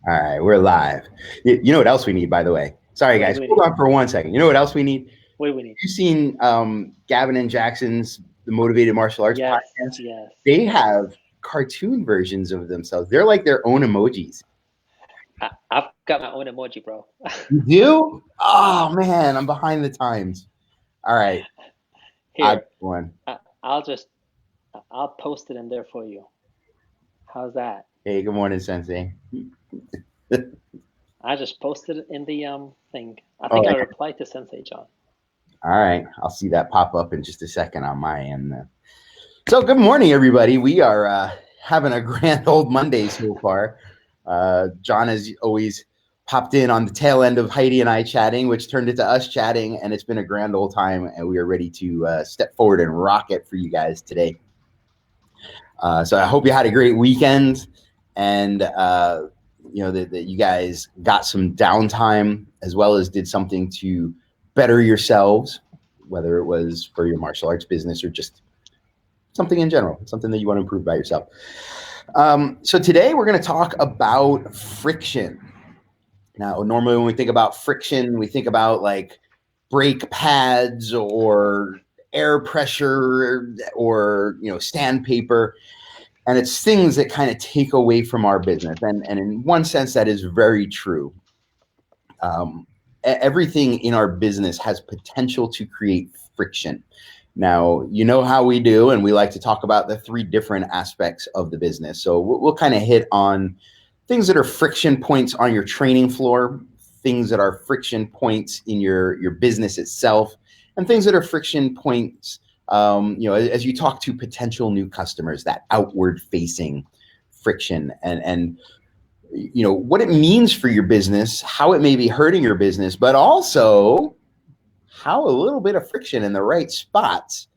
All right, we're live. You know what else we need, by the way? Sorry, What guys. do we Hold need? on for 1 second. You know what else we need? What do we need? You've seen Gavin and Jackson's The Motivated Martial Arts Yes, podcast? yes, They yes. have cartoon versions of themselves. They're like their own emojis. I've got my own emoji, bro. You do? Oh, man, I'm behind the times. All right, I got Here, one. I'll just, I'll post it in there for you. How's that? Hey, good morning, Sensei. I just posted it in the thing. I Oh, think I yeah. replied to Sensei John. All right. I'll see that pop up in just a second on my end. So, good morning, everybody. We are having a grand old Monday so far. John has always popped in on the tail end of Heidi and I chatting, which turned into us chatting, and it's been a grand old time. And we are ready to step forward and rock it for you guys today. So, I hope you had a great weekend, and that you guys got some downtime as well as did something to better yourselves, whether it was for your martial arts business or just something in general, something that you want to improve by yourself. So today we're going to talk about friction. Now, normally when we think about friction, we think about like brake pads or air pressure or sandpaper, and it's things that kind of take away from our business. And in one sense, that is very true. Everything in our business has potential to create friction. Now, you know how we do, and we like to talk about the three different aspects of the business. So we'll kind of hit on things that are friction points on your training floor, things that are friction points in your business itself, and things that are friction points, as you talk to potential new customers, that outward facing friction and what it means for your business, how it may be hurting your business, but also how a little bit of friction in the right spots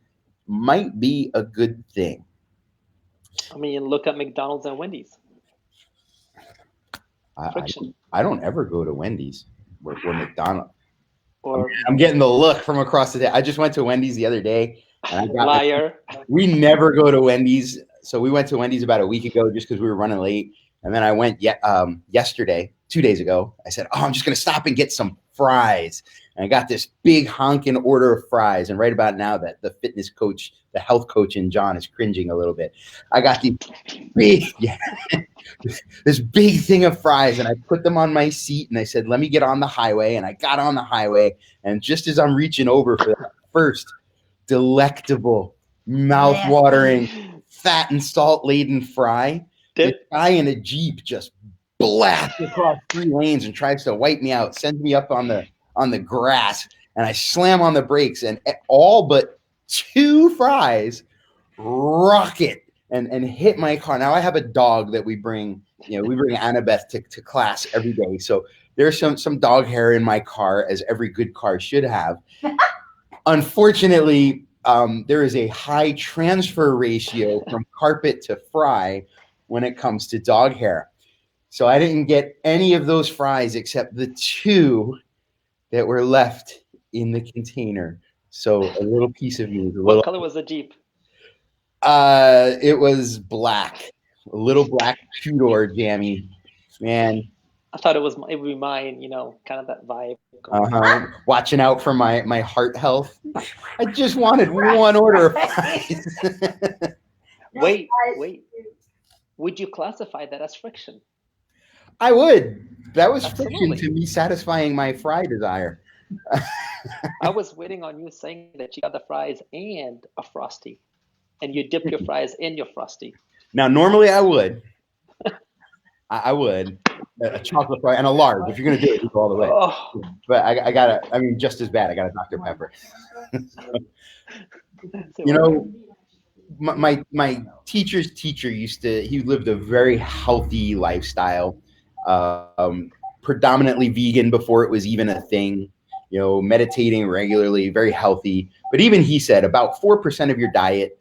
might be a good thing. I mean, look at McDonald's and Wendy's. Friction. I don't ever go to Wendy's or McDonald's. Or I'm getting the look from across the day. I just went to Wendy's the other day, and I got liar. we never go to Wendy's. So we went to Wendy's about a week ago just because we were running late. And then I went yesterday, 2 days ago. I said, I'm just going to stop and get some fries. And I got this big honking order of fries. And right about now that the fitness coach, the health coach in John is cringing a little bit. I got these this big thing of fries, and I put them on my seat, and I said, let me get on the highway. And I got on the highway, and just as I'm reaching over for that first delectable, mouth-watering, fat and salt-laden fry, this guy in a Jeep just blasts across 3 lanes and tries to wipe me out, sends me up on the grass, and I slam on the brakes, and all but 2 fries rocket and hit my car. Now I have a dog that we bring Annabeth to class every day. So there's some dog hair in my car, as every good car should have. Unfortunately, there is a high transfer ratio from carpet to fry when it comes to dog hair. So I didn't get any of those fries except the 2 that were left in the container. So a little piece of me. What color was the Jeep? It was black, a little black 2-door jammy, man. I thought it would be mine, kind of that vibe. Watching out for my heart health. I just wanted one order of fries. Wait. Would you classify that as friction? I would. That was Absolutely. friction to me satisfying my fry desire. I was waiting on you saying that you got the fries and a Frosty, and you dip your fries in your Frosty. Now, normally I would. I would. A chocolate fry and a large. If you're going to do it, you go all the way. Oh. But I got just as bad. I got a Dr. Pepper. My teacher's teacher he lived a very healthy lifestyle, predominantly vegan before it was even a thing, meditating regularly, very healthy. But even he said about 4% of your diet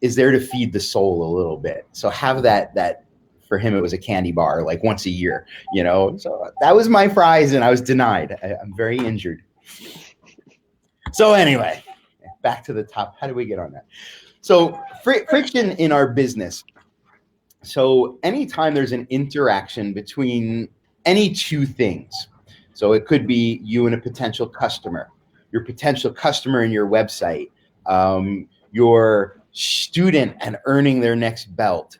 is there to feed the soul a little bit. So have that for him, it was a candy bar like once a year, so that was my fries and I was denied. I'm very injured. So anyway, back to the top. How do we get on that? So friction in our business. So anytime there's an interaction between any two things. So it could be you and a potential customer, your potential customer and your website, your student and earning their next belt.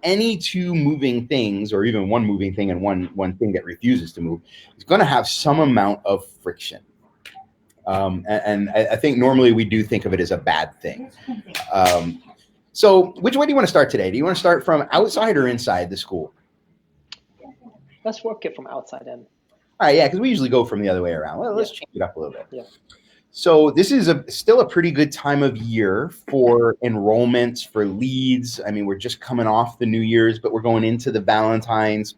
Any two moving things, or even one moving thing and one thing that refuses to move, is going to have some amount of friction. And I think normally we do think of it as a bad thing. So which way do you want to start today? Do you want to start from outside or inside the school? Let's work it from outside in. All right, yeah, because we usually go from the other way around. Well, let's change it up a little bit. Yeah. So this is still a pretty good time of year for enrollments, for leads. I mean, we're just coming off the New Year's, but we're going into the Valentine's.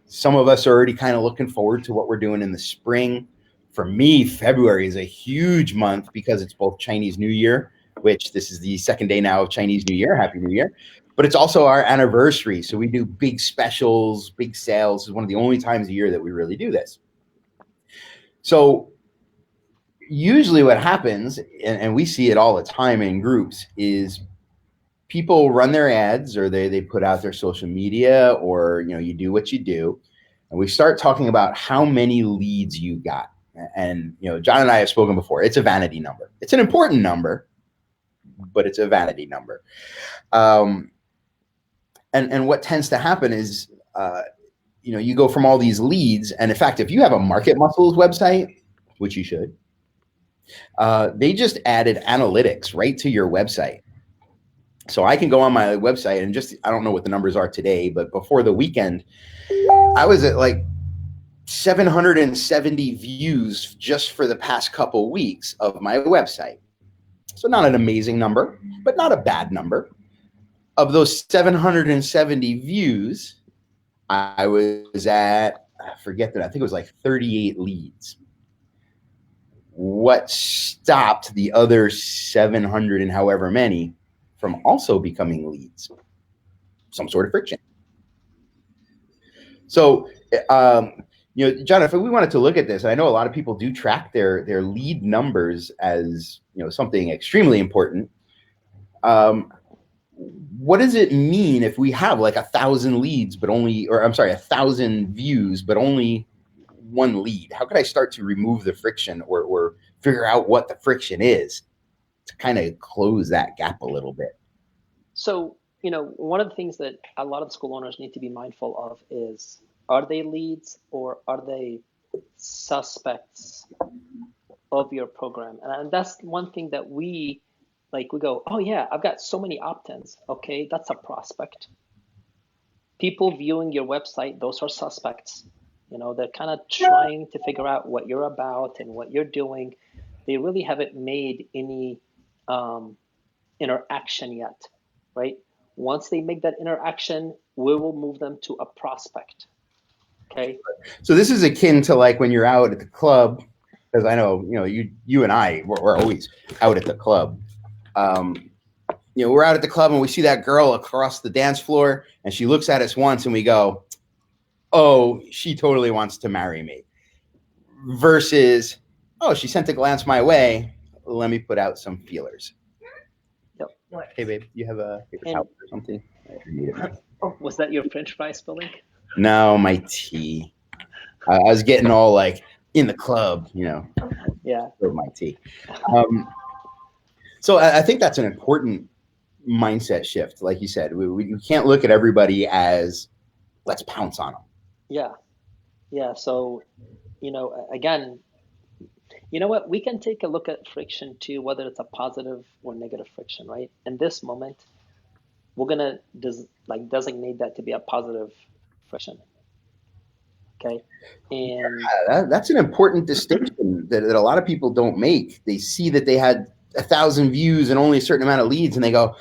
Some of us are already kind of looking forward to what we're doing in the spring. For me, February is a huge month because it's both Chinese New Year, which this is the second day now of Chinese New Year. Happy New Year. But it's also our anniversary. So we do big specials, big sales. This is one of the only times a year that we really do this. So usually what happens, and we see it all the time in groups, is people run their ads, or they put out their social media, or you do what you do, and we start talking about how many leads you got. And John and I have spoken before. It's a vanity number. It's an important number, but it's a vanity number. And what tends to happen is you go from all these leads, and in fact, if you have a Market Muscles website, which you should, they just added analytics right to your website. So I can go on my website and I don't know what the numbers are today, but before the weekend, I was at like 770 views just for the past couple weeks of my website. So not an amazing number, but not a bad number. Of those 770 views, I was at, I think it was like 38 leads. What stopped the other 700 and however many from also becoming leads? Some sort of friction. So, John, if we wanted to look at this, and I know a lot of people do track their lead numbers as something extremely important. What does it mean if we have like 1,000 leads, but only, or I'm sorry, 1,000 views, but only one lead? How could I start to remove the friction or figure out what the friction is to kind of close that gap a little bit? So, one of the things that a lot of school owners need to be mindful of is, are they leads or are they suspects of your program? And that's one thing that we go, oh yeah, I've got so many opt-ins. Okay, that's a prospect. People viewing your website, those are suspects. They're kind of trying to figure out what you're about and what you're doing. They really haven't made any interaction yet, right? Once they make that interaction, we will move them to a prospect. Okay. So this is akin to like when you're out at the club, because I know you and I we're always out at the club. We're out at the club and we see that girl across the dance floor, and she looks at us once, and we go, "Oh, she totally wants to marry me." Versus, "Oh, she sent a glance my way. Let me put out some feelers." Yep. Hey, babe, you have a paper towel or something? Oh, was that your French fry spilling? No, my tea. I was getting all like in the club, Yeah. My tea. So I think that's an important mindset shift. Like you said, we can't look at everybody as let's pounce on them. Yeah. So, again, you know what? We can take a look at friction too, whether it's a positive or negative friction, right? In this moment, we're gonna designate that to be a positive friction. Okay. And that's an important distinction that a lot of people don't make. They see that they had 1,000 views and only a certain amount of leads, and they go,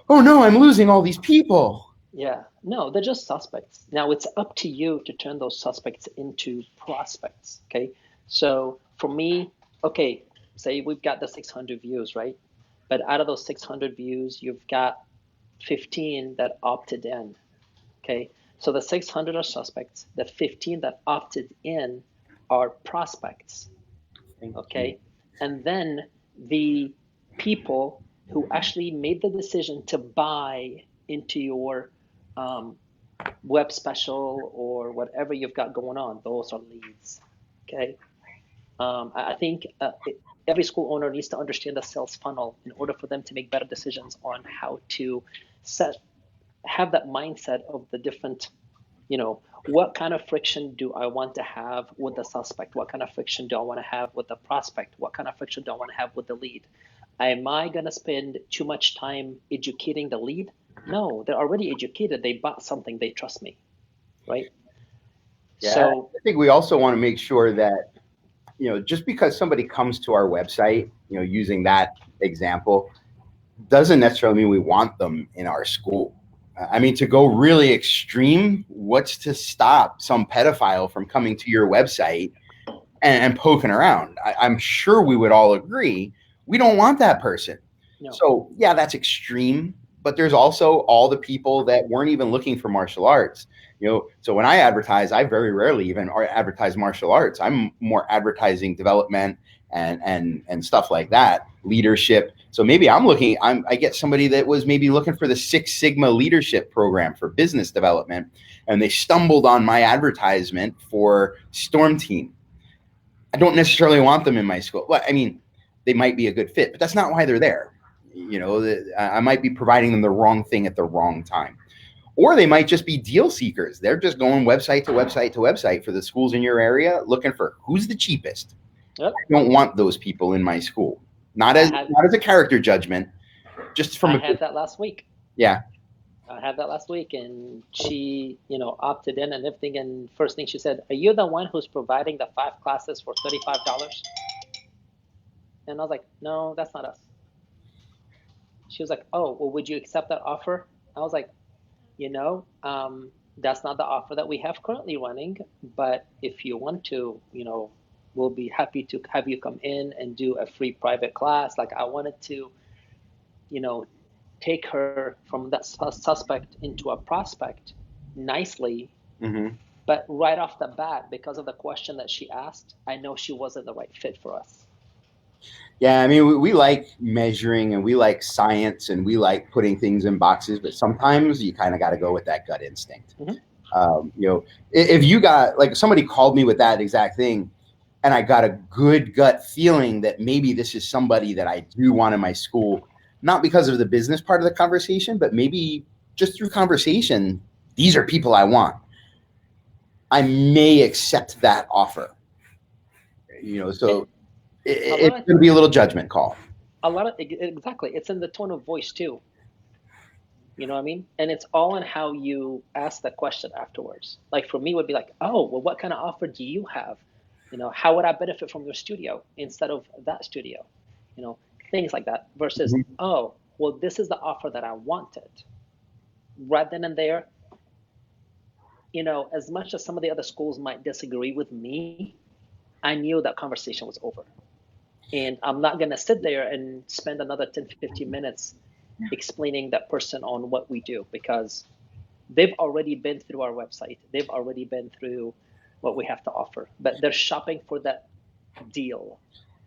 "Oh no, I'm losing all these people." Yeah, no, they're just suspects. Now it's up to you to turn those suspects into prospects. Okay. So for me, okay, say we've got the 600 views, right? But out of those 600 views, you've got 15 that opted in. Okay. So the 600 are suspects. The 15 that opted in are prospects. Okay. And then the people who actually made the decision to buy into your web special or whatever you've got going on, those are leads. Okay. I think every school owner needs to understand the sales funnel in order for them to make better decisions on how to have that mindset of the different, what kind of friction do I want to have with the suspect? What kind of friction do I want to have with the prospect? What kind of friction do I want to have with the lead? Am I going to spend too much time educating the lead? No, they're already educated. They bought something. They trust me, right? Yeah, so I think we also want to make sure that, just because somebody comes to our website, using that example, doesn't necessarily mean we want them in our school. I mean, to go really extreme, what's to stop some pedophile from coming to your website and poking around? I'm sure we would all agree we don't want that person. No. So yeah, that's extreme, but there's also all the people that weren't even looking for martial arts. So when I advertise, I very rarely even advertise martial arts. I'm more advertising development and stuff like that, leadership. So maybe I get somebody that was maybe looking for the Six Sigma leadership program for business development, and they stumbled on my advertisement for Storm Team. I don't necessarily want them in my school. Well, I mean, they might be a good fit, but that's not why they're there. I might be providing them the wrong thing at the wrong time. Or they might just be deal seekers. They're just going website to website to website for the schools in your area, looking for who's the cheapest. Yep. I don't want those people in my school. Not as a character judgment, just from. I had that last week. Yeah. I had that last week, and she, opted in and everything. And first thing she said, "Are you the one who's providing the 5 classes for $35?" And I was like, "No, that's not us." She was like, "Oh, well, would you accept that offer?" I was like, that's not the offer that we have currently running, but if you want to, we'll be happy to have you come in and do a free private class. Like, I wanted to, take her from that suspect into a prospect nicely. Mm-hmm. But right off the bat, because of the question that she asked, I know she wasn't the right fit for us. Yeah, I mean, we like measuring and we like science and we like putting things in boxes, but sometimes you kind of got to go with that gut instinct. Mm-hmm. If you got, like, somebody called me with that exact thing and I got a good gut feeling that maybe this is somebody that I do want in my school, not because of the business part of the conversation, but maybe just through conversation, these are people I want, I may accept that offer. So it's going to be a little judgment call. Exactly. It's in the tone of voice too. You know what I mean? And it's all in how you ask the question afterwards. Like, for me, it would be like, "Oh, well, what kind of offer do you have? How would I benefit from your studio instead of that studio?" Things like that. Versus, Mm-hmm. "Oh, well, this is the offer that I wanted." Right then and there, as much as some of the other schools might disagree with me, I knew that conversation was over. And I'm not going to sit there and spend another 10, 15 minutes explaining that person on what we do, because they've already been through our website. They've already been through what we have to offer, but they're shopping for that deal.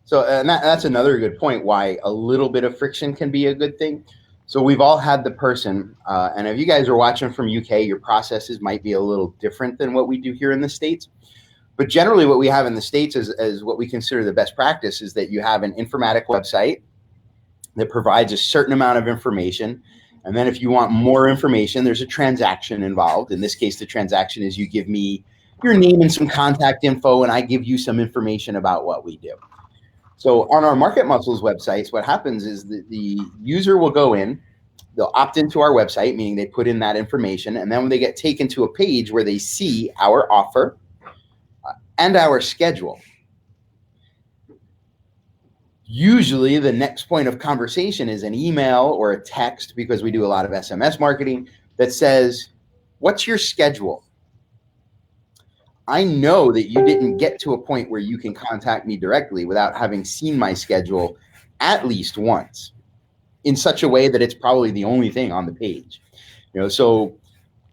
So and that's another good point, why a little bit of friction can be a good thing. So we've all had the person, and if you guys are watching from UK, your processes might be a little different than what we do here in the States. But generally what we have in the States is what we consider the best practice, is that you have an informatic website that provides a certain amount of information. And then if you want more information, there's a transaction involved. In this case, the transaction is you give me your name and some contact info, and I give you some information about what we do. So on our Market Muscles websites, what happens is the user will go in, they'll opt into our website, meaning they put in that information, and then when they get taken to a page where they see our offer and our schedule, usually the next point of conversation is an email or a text, because we do a lot of SMS marketing, that says, "What's your schedule? I know that you didn't get to a point where you can contact me directly without having seen my schedule at least once, in such a way that it's probably the only thing on the page." So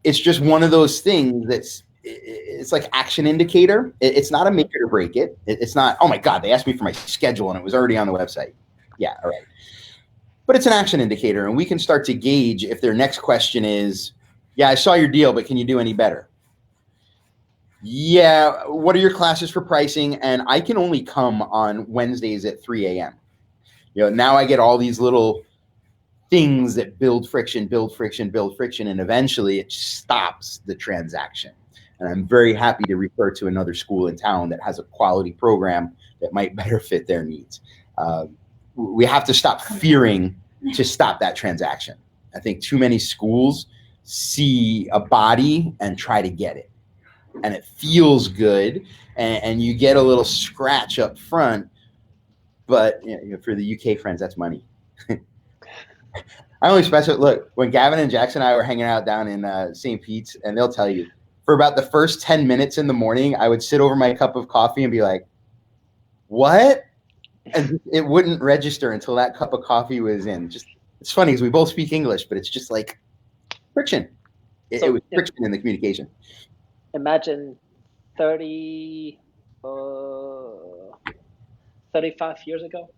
it's just one of those things it's like action indicator. It's not a make it or break it. It's not, "Oh my God, they asked me for my schedule and it was already on the website." Yeah, all right. But it's an action indicator, and we can start to gauge if their next question is, Yeah, I saw your deal, but can you do any better? Yeah, what are your classes for pricing? And I can only come on Wednesdays at 3 a.m. Now I get all these little things that build friction, build friction, build friction, and eventually it stops the transaction. And I'm very happy to refer to another school in town that has a quality program that might better fit their needs. We have to stop fearing to stop that transaction. I think too many schools see a body and try to get it. And it feels good, and you get a little scratch up front. But for the UK friends, that's money. I only special look when Gavin and Jackson and I were hanging out down in St. Pete's, and they'll tell you for about the first 10 minutes in the morning, I would sit over my cup of coffee and be like, "What?" And it wouldn't register until that cup of coffee was in. Just it's funny because we both speak English, but it's just like friction. It was friction in the communication. Imagine 35 years ago.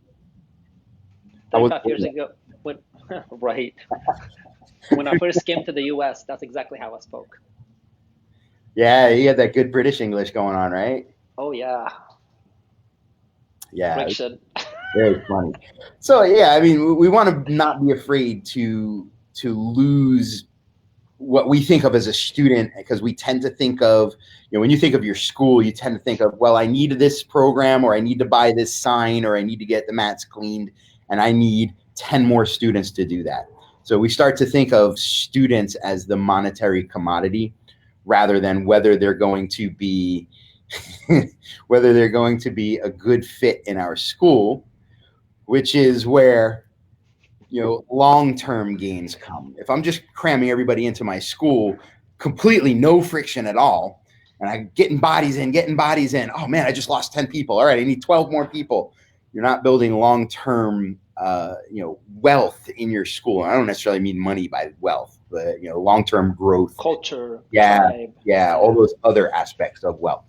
35 years ago, when right when I first came to the U.S., that's exactly how I spoke. Yeah, you had that good British English going on, right? Oh yeah. Yeah. Friction. Very funny. So yeah, I mean, we want to not be afraid to lose what we think of as a student, because we tend to think of, when you think of your school, you tend to think of, well, I need this program, or I need to buy this sign, or I need to get the mats cleaned, and I need 10 more students to do that. So we start to think of students as the monetary commodity rather than whether they're going to be a good fit in our school, which is where long-term gains come. If I'm just cramming everybody into my school, completely no friction at all, and I'm getting bodies in, oh man, I just lost 10 people. All right, I need 12 more people. You're not building long-term wealth in your school. I don't necessarily mean money by wealth, but long-term growth, culture, tribe, all those other aspects of wealth.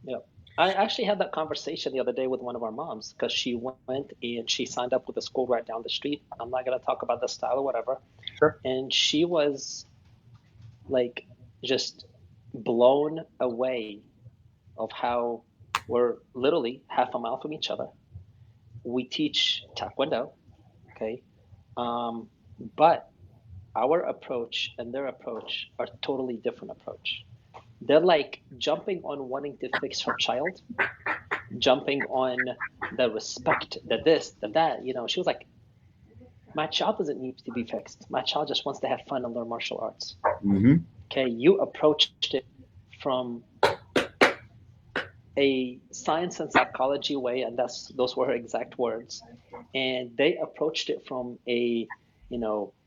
Yeah. I actually had that conversation the other day with one of our moms, because she went and she signed up with a school right down the street. I'm not going to talk about the style or whatever. Sure. And she was like just blown away of how we're literally half a mile from each other. We teach Taekwondo, okay? But our approach and their approach are totally different approach. They're like jumping on wanting to fix her child, jumping on the respect, the this, the that. She was like, my child doesn't need to be fixed. My child just wants to have fun and learn martial arts. Mm-hmm. Okay, you approached it from a science and psychology way, and those were her exact words. And they approached it from a,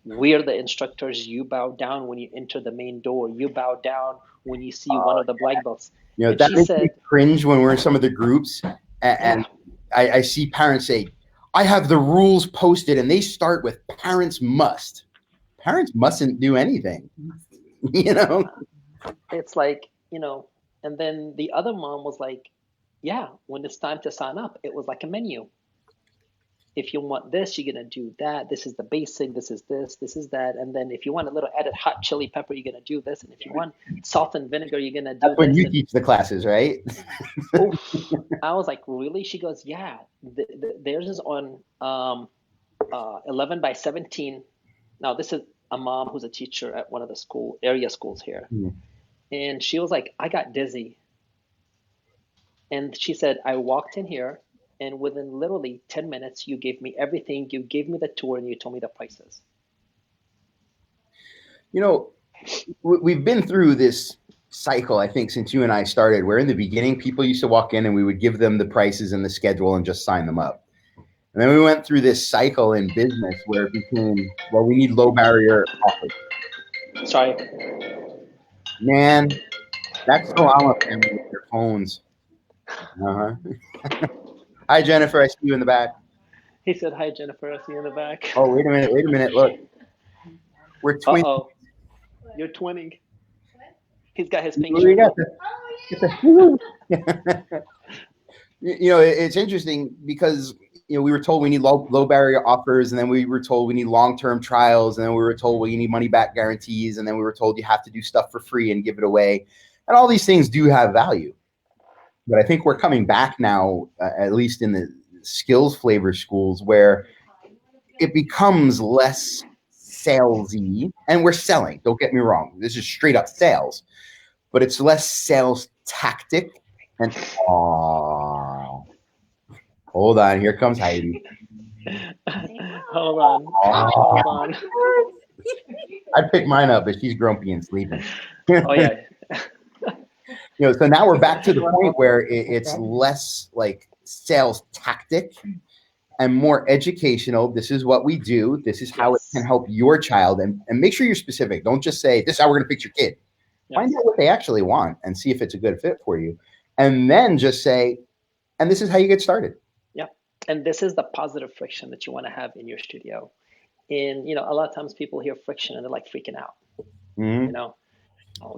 we're the instructors. You bow down when you enter the main door. You bow down when you see one of the black belts. That makes me cringe when we're in some of the groups, and I see parents say, I have the rules posted, and they start with parents must. Parents mustn't do anything. It's like, and then the other mom was like, yeah, when it's time to sign up, it was like a menu. If you want this, you're going to do that. This is the basic. This is this. This is that. And then if you want a little added hot chili pepper, you're going to do this. And if you want salt and vinegar, you're going to do this. That's when you teach the classes, right? I was like, really? She goes, yeah. Theirs is on 11 by 17. Now, this is a mom who's a teacher at one of the area schools here. Mm. And she was like, I got dizzy. And she said, I walked in here, and within literally 10 minutes, you gave me everything. You gave me the tour, and you told me the prices. We've been through this cycle, I think, since you and I started, where in the beginning, people used to walk in and we would give them the prices and the schedule and just sign them up. And then we went through this cycle in business where it became, well, we need low barrier offers. Sorry. Man, that's so on with their phones. Uh-huh. Hi, Jennifer. I see you in the back. He said, hi, Jennifer. I see you in the back. Oh, wait a minute. Look. We're twinning. Uh-oh. You're twinning. He's got his pink shirt. It's interesting because, we were told we need low barrier offers, and then we were told we need long-term trials, and then we were told you need money back guarantees, and then we were told you have to do stuff for free and give it away. And all these things do have value. But I think we're coming back now, at least in the Skillz flavor schools, where it becomes less salesy, and we're selling. Don't get me wrong. This is straight up sales, but it's less sales tactic. And hold on, here comes Heidi. Hold on. I'd pick mine up, but she's grumpy and sleeping. Oh yeah. So now we're back to the point where it's less like sales tactic and more educational. This is what we do. This is how it can help your child, and make sure you're specific. Don't just say, this is how we're going to fix your kid. Find out what they actually want and see if it's a good fit for you. And then just say, and this is how you get started. Yeah. And this is the positive friction that you want to have in your studio. And, a lot of times people hear friction and they're like freaking out. Mm-hmm.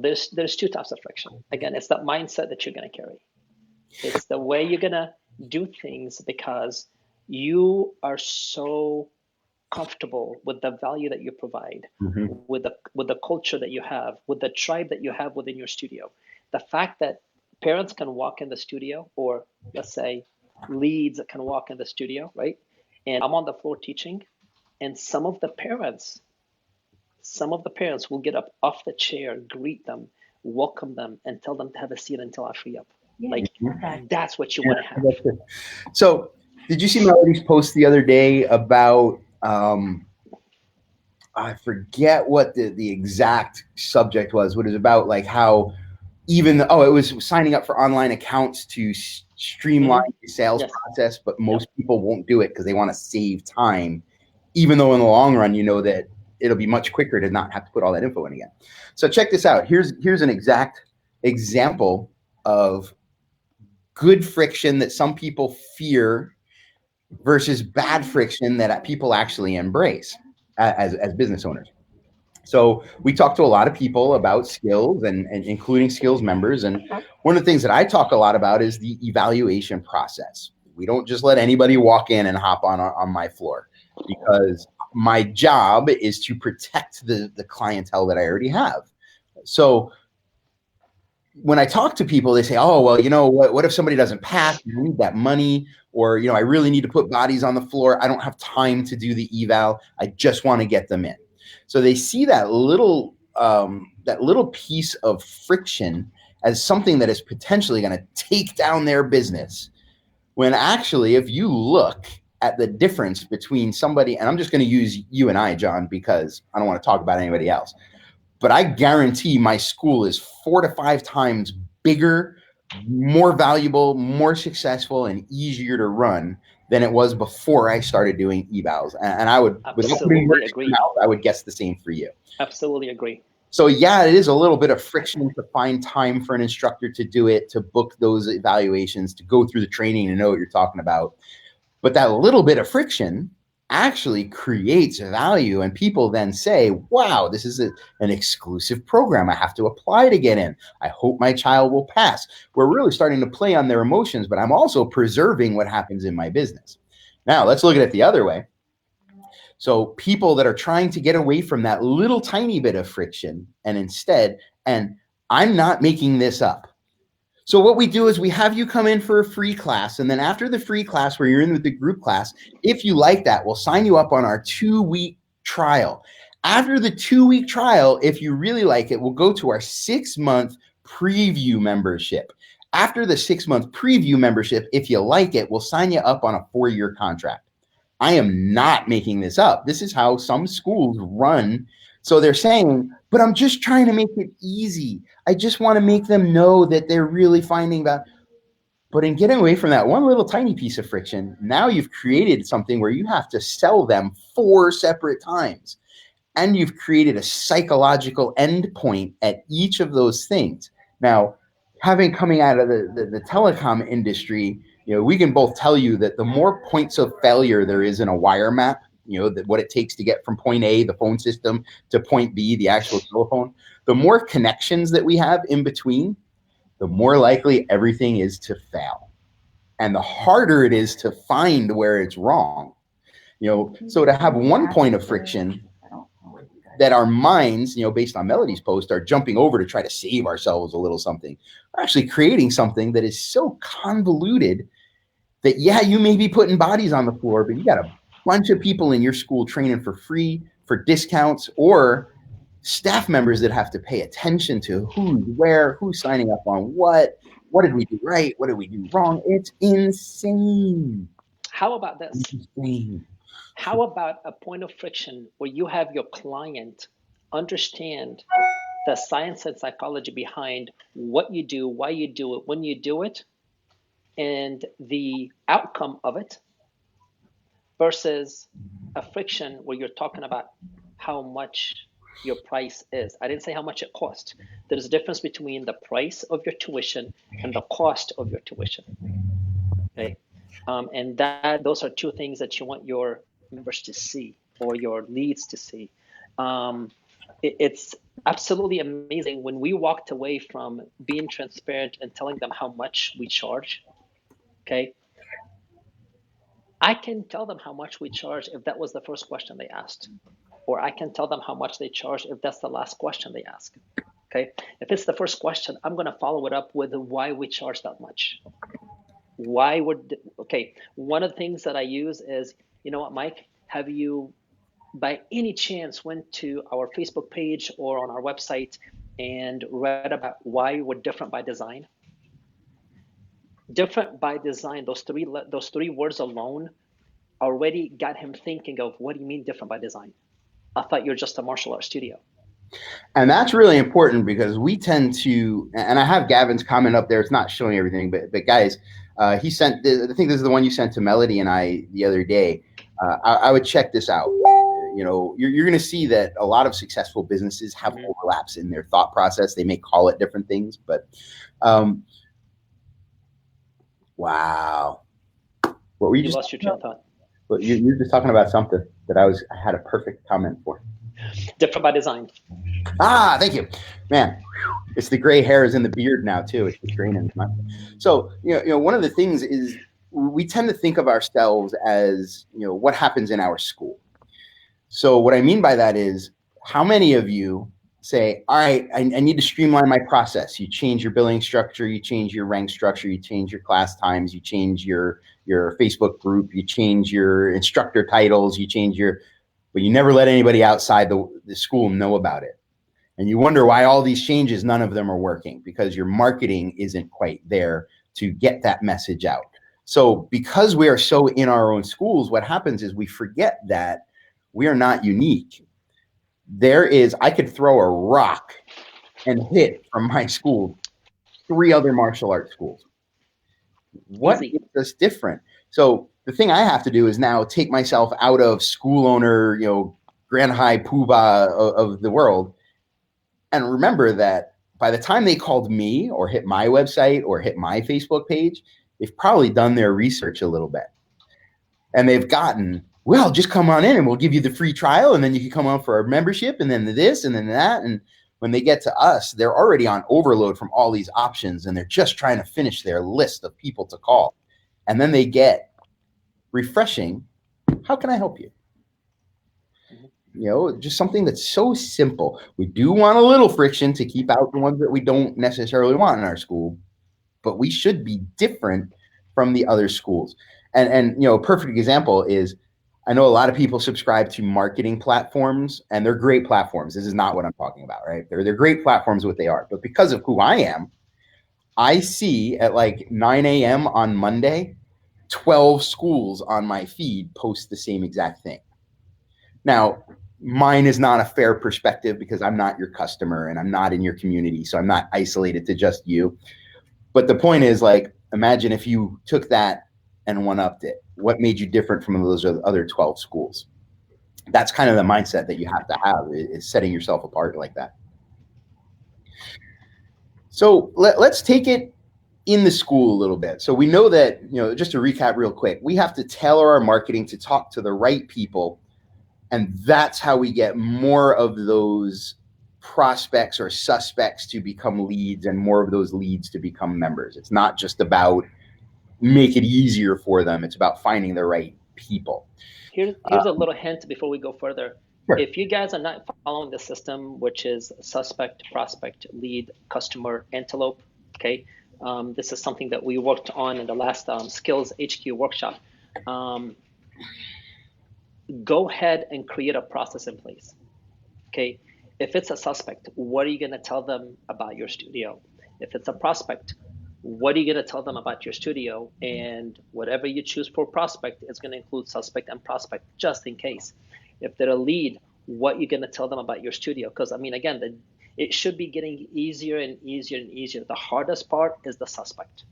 There's two types of friction. Again, it's that mindset that you're going to carry. It's the way you're going to do things because you are so comfortable with the value that you provide, mm-hmm. with the culture that you have, with the tribe that you have within your studio. The fact that parents can walk in the studio, or let's say leads can walk in the studio, right? And I'm on the floor teaching, and some of the parents will get up off the chair, greet them, welcome them, and tell them to have a seat until I free up. That's what you want to have. So did you see Melody's post the other day about, I forget what the exact subject was, what it was about, like how it was signing up for online accounts to streamline the sales process, but most people won't do it because they want to save time, even though in the long run, that it'll be much quicker to not have to put all that info in again. So check this out. Here's an exact example of good friction that some people fear versus bad friction that people actually embrace as business owners. So we talk to a lot of people about Skillz and including Skillz members. And one of the things that I talk a lot about is the evaluation process. We don't just let anybody walk in and hop on my floor, because my job is to protect the clientele that I already have. So when I talk to people, they say, oh, well, what if somebody doesn't pass? You need that money. Or, I really need to put bodies on the floor. I don't have time to do the eval. I just want to get them in. So they see that little piece of friction as something that is potentially going to take down their business. When actually, if you look at the difference between somebody, and I'm just going to use you and I, John, because I don't want to talk about anybody else, but I guarantee my school is 4 to 5 times bigger, more valuable, more successful, and easier to run than it was before I started doing evals. And I would, absolutely agree. I would guess the same for you. Absolutely agree. So yeah, it is a little bit of friction to find time for an instructor to do it, to book those evaluations, to go through the training and know what you're talking about. But that little bit of friction actually creates value, and people then say, wow, this is an exclusive program. I have to apply to get in. I hope my child will pass. We're really starting to play on their emotions, but I'm also preserving what happens in my business. Now let's look at it the other way. So people that are trying to get away from that little tiny bit of friction, and I'm not making this up. So what we do is we have you come in for a free class, and then after the free class where you're in with the group class, if you like that, we'll sign you up on our 2-week trial. After the 2-week trial, if you really like it, we'll go to our 6-month preview membership. After the 6-month preview membership, if you like it, we'll sign you up on a 4-year contract. I am not making this up. This is how some schools run. So they're saying, but I'm just trying to make it easy. I just want to make them know that they're really finding that. But in getting away from that one little tiny piece of friction, now you've created something where you have to sell them 4 separate times. And you've created a psychological endpoint at each of those things. Now, coming out of the telecom industry, we can both tell you that the more points of failure there is in a wire map, what it takes to get from point A, the phone system, to point B, the actual telephone, the more connections that we have in between, the more likely everything is to fail. and the harder it is to find where it's wrong. So to have one point of friction that our minds, based on Melody's post, are jumping over to try to save ourselves a little something, we're actually creating something that is so convoluted that, yeah, you may be putting bodies on the floor, but you got a bunch of people in your school training for free, for discounts, or staff members that have to pay attention to who's where, who's signing up on what did we do right, what did we do wrong. It's insane. How about this? Insane. How about a point of friction where you have your client understand the science and psychology behind what you do, why you do it, when you do it, and the outcome of it, versus a friction where you're talking about how much your price is. I didn't say how much it costs. There's a difference between the price of your tuition and the cost of your tuition. Okay, and those are two things that you want your members to see or your leads to see. It's absolutely amazing when we walked away from being transparent and telling them how much we charge. Okay, I can tell them how much we charge if that was the first question they asked, or I can tell them how much they charge if that's the last question they ask. Okay, if it's the first question, I'm going to follow it up with why we charge that much. Okay, one of the things that I use is, you know what, Mike, have you by any chance went to our Facebook page or on our website and read about why we're different by design? Different by design, those three words alone already got him thinking of, what do you mean different by design? I thought you're just a martial arts studio. And that's really important because we tend to, and I have Gavin's comment up there. It's not showing everything, but guys, he sent, I think this is the one you sent to Melody and I the other day. I would check this out. You're going to see that a lot of successful businesses have overlaps in their thought process. They may call it different things, but wow. What were you just lost your train of thought? Well, you're just talking about something that I had a perfect comment for. Different by design. Ah, thank you, man. It's the gray hairs in the beard now too. It's just draining. So one of the things is we tend to think of ourselves as what happens in our school. So what I mean by that is, how many of you say, all right, I need to streamline my process. You change your billing structure, you change your rank structure, you change your class times, you change your Facebook group, you change your instructor titles, but you never let anybody outside the school know about it. And you wonder why all these changes, none of them are working, because your marketing isn't quite there to get that message out. So because we are so in our own schools, what happens is we forget that we are not unique. I could throw a rock and hit from my school 3 other martial arts schools. What makes us different? So the thing I have to do is now take myself out of school owner, grand high poobah of the world, and remember that by the time they called me or hit my website or hit my Facebook page, they've probably done their research a little bit. And they've gotten, well, just come on in and we'll give you the free trial, and then you can come on for our membership, and then this and then that. And when they get to us, they're already on overload from all these options, and they're just trying to finish their list of people to call. And then they get refreshing, how can I help you? Just something that's so simple. We do want a little friction to keep out the ones that we don't necessarily want in our school, but we should be different from the other schools. And a perfect example is, I know a lot of people subscribe to marketing platforms, and they're great platforms. This is not what I'm talking about, right? They're great platforms, what they are. But because of who I am, I see at like 9 a.m. on Monday, 12 schools on my feed post the same exact thing. Now, mine is not a fair perspective because I'm not your customer and I'm not in your community, so I'm not isolated to just you. But the point is, like, imagine if you took that and one-upped it. What made you different from those other 12 schools? That's kind of the mindset that you have to have, is setting yourself apart like that. So let's take it in the school a little bit. So we know that, just to recap real quick, we have to tailor our marketing to talk to the right people. And that's how we get more of those prospects or suspects to become leads and more of those leads to become members. It's not just about make it easier for them. It's about finding the right people. Here's a little hint before we go further. Sure. If you guys are not following the system, which is suspect, prospect, lead, customer, antelope, okay, this is something that we worked on in the last Skillz HQ workshop. Go ahead and create a process in place. Okay, if it's a suspect, what are you going to tell them about your studio? If it's a prospect, what are you going to tell them about your studio? And whatever you choose for prospect is going to include suspect and prospect, just in case. If they're a lead, what are you going to tell them about your studio? Because, I mean, again, it should be getting easier and easier and easier. The hardest part is the suspect.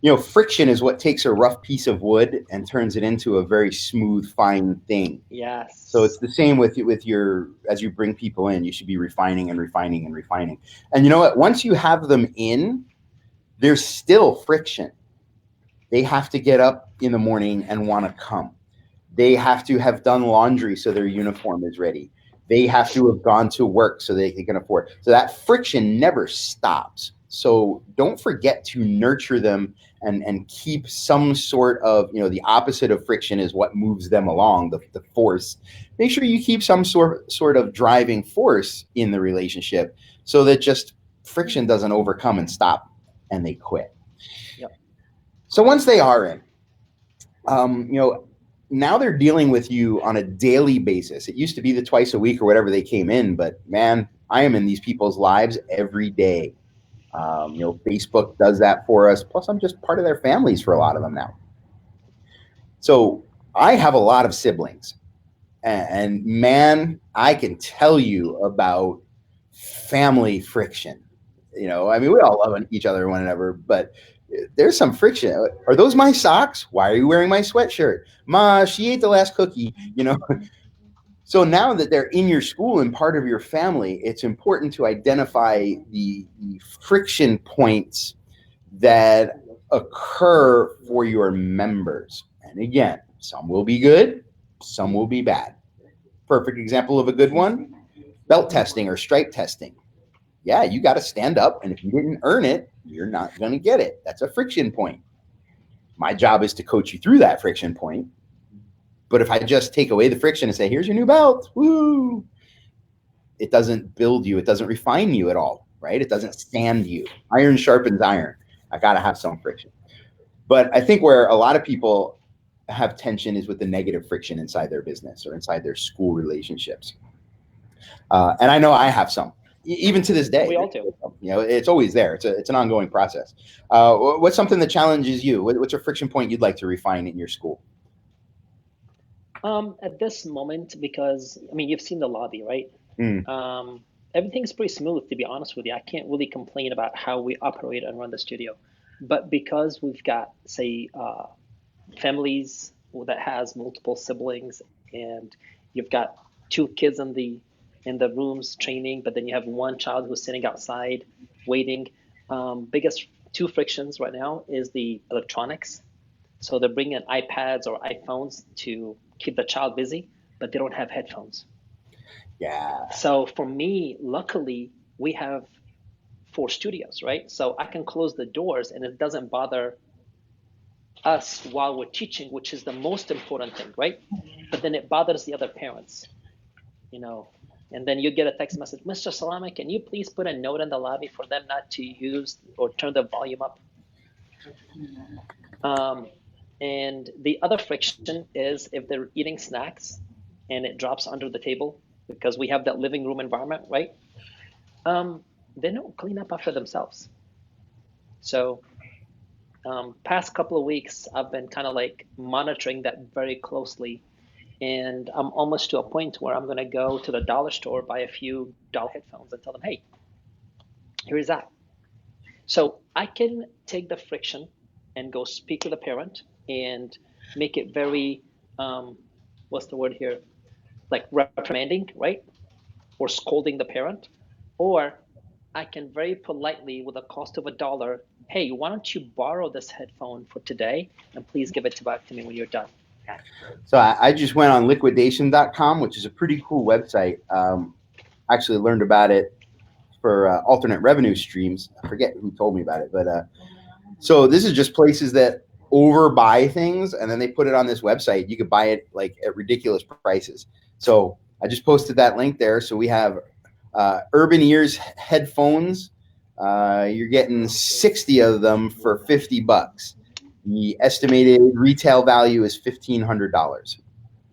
You know, friction is what takes a rough piece of wood and turns it into a very smooth, fine thing. Yes. So it's the same with your, as you bring people in, you should be refining and refining and refining. And you know what? Once you have them in, there's still friction. They have to get up in the morning and want to come. They have to have done laundry so their uniform is ready. They have to have gone to work so they can afford. So that friction never stops. So don't forget to nurture them and keep some sort of, you know, the opposite of friction is what moves them along, the force. Make sure you keep some sort of driving force in the relationship so that just friction doesn't overcome and stop and they quit. Yep. So once they are in, you know, now they're dealing with you on a daily basis. It used to be the twice a week or whatever they came in, but man, I am in these people's lives every day. You know, Facebook does that for us. Plus, I'm just part of their families for a lot of them now. So I have a lot of siblings, and man, I can tell you about family friction. You know, I mean, we all love each other whenever, but there's some friction. Are those my socks? Why are you wearing my sweatshirt? Ma, she ate the last cookie, you know. So now that they're in your school and part of your family, it's important to identify the friction points that occur for your members. And again, some will be good, some will be bad. Perfect example of a good one, belt testing or stripe testing. Yeah, you got to stand up, and if you didn't earn it, you're not going to get it. That's a friction point. My job is to coach you through that friction point. But if I just take away the friction and say, here's your new belt, woo, it doesn't build you. It doesn't refine you at all, right? It doesn't stand you. Iron sharpens iron. I got to have some friction. But I think where a lot of people have tension is with the negative friction inside their business or inside their school relationships. And I know I have some, even to this day. We all do. You know, it's always there. It's an ongoing process. What's something that challenges you? What's a friction point you'd like to refine in your school? At this moment, because I mean, you've seen the lobby, right? Everything's pretty smooth, to be honest with you. I can't really complain about how we operate and run the studio, but because we've got, say, families that has multiple siblings, and you've got two kids in the rooms training, but then you have one child who's sitting outside waiting. Biggest two frictions right now is the electronics. So they're bringing iPads or iPhones to keep the child busy, but they don't have headphones. Yeah. So for me, luckily, we have 4 studios, right? So I can close the doors and it doesn't bother us while we're teaching, which is the most important thing, right? But then it bothers the other parents, you know. And then you get a text message, Mr. Salami, can you please put a note in the lobby for them not to use or turn the volume up? And the other friction is if they're eating snacks and it drops under the table, because we have that living room environment, right? They don't clean up after themselves. So past couple of weeks, I've been kind of like monitoring that very closely. And I'm almost to a point where I'm going to go to the dollar store, buy a few dollar headphones and tell them, hey, here is that. So I can take the friction and go speak to the parent and make it very, what's the word here? Like reprimanding, right? Or scolding the parent. Or I can very politely, with a cost of $1, hey, why don't you borrow this headphone for today and please give it back to me when you're done. So I just went on liquidation.com, which is a pretty cool website. Actually learned about it for alternate revenue streams. I forget who told me about it, but so this is just places that overbuy things, and then they put it on this website. You could buy it like at ridiculous prices. So I just posted that link there. So we have Urban Ears headphones. You're getting 60 of them for $50. The estimated retail value is $1,500.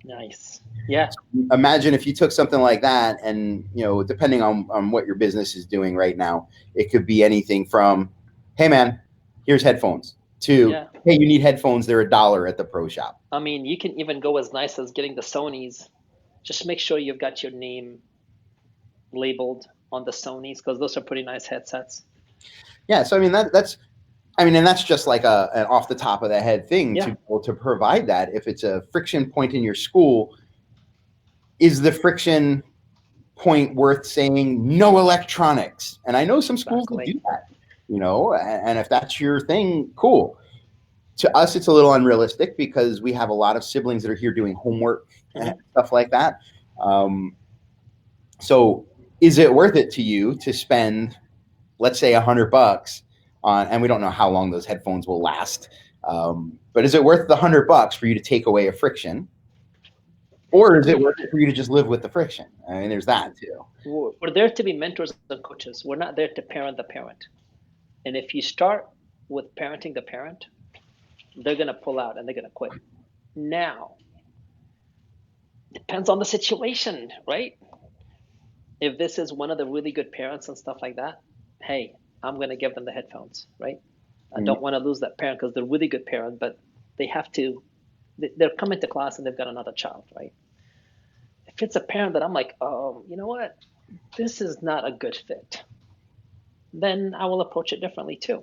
Nice. Yeah. So imagine if you took something like that, and depending on what your business is doing right now, it could be anything from, hey man, here's headphones, to hey, you need headphones, they're $1 at the pro shop. I mean, you can even go as nice as getting the Sonys. Just make sure you've got your name labeled on the Sonys, because those are pretty nice headsets. Yeah, so I mean and that's just like an off the top of the head thing to provide that. If it's a friction point in your school, is the friction point worth saying no electronics? And I know some schools will do that, and if that's your thing, cool. To us, it's a little unrealistic because we have a lot of siblings that are here doing homework and stuff like that. So is it worth it to you to spend, let's say, $100 on, and we don't know how long those headphones will last, but is it worth the $100 for you to take away a friction? Or is it worth it for you to just live with the friction? I mean, there's that too. We're there to be mentors and coaches. We're not there to parent the parent. And if you start with parenting the parent, they're going to pull out and they're going to quit. Now, depends on the situation, right? If this is one of the really good parents and stuff like that, hey, I'm going to give them the headphones, right? I don't want to lose that parent because they're a really good parent, but they have to, they're coming to class and they've got another child, right? If it's a parent that I'm like, oh, you know what? This is not a good fit, then I will approach it differently too.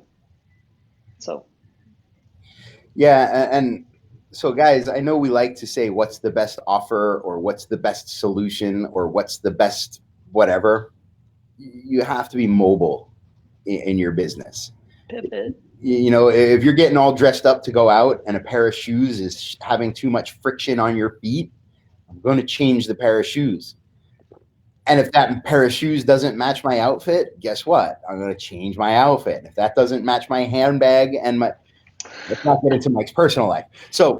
So. Yeah. And so guys, I know we like to say what's the best offer or what's the best solution or what's the best whatever. You have to be mobile in your business. Pivot. If you're getting all dressed up to go out and a pair of shoes is having too much friction on your feet, I'm going to change the pair of shoes. And if that pair of shoes doesn't match my outfit, guess what? I'm going to change my outfit. If that doesn't match my handbag and let's not get into Mike's personal life. So,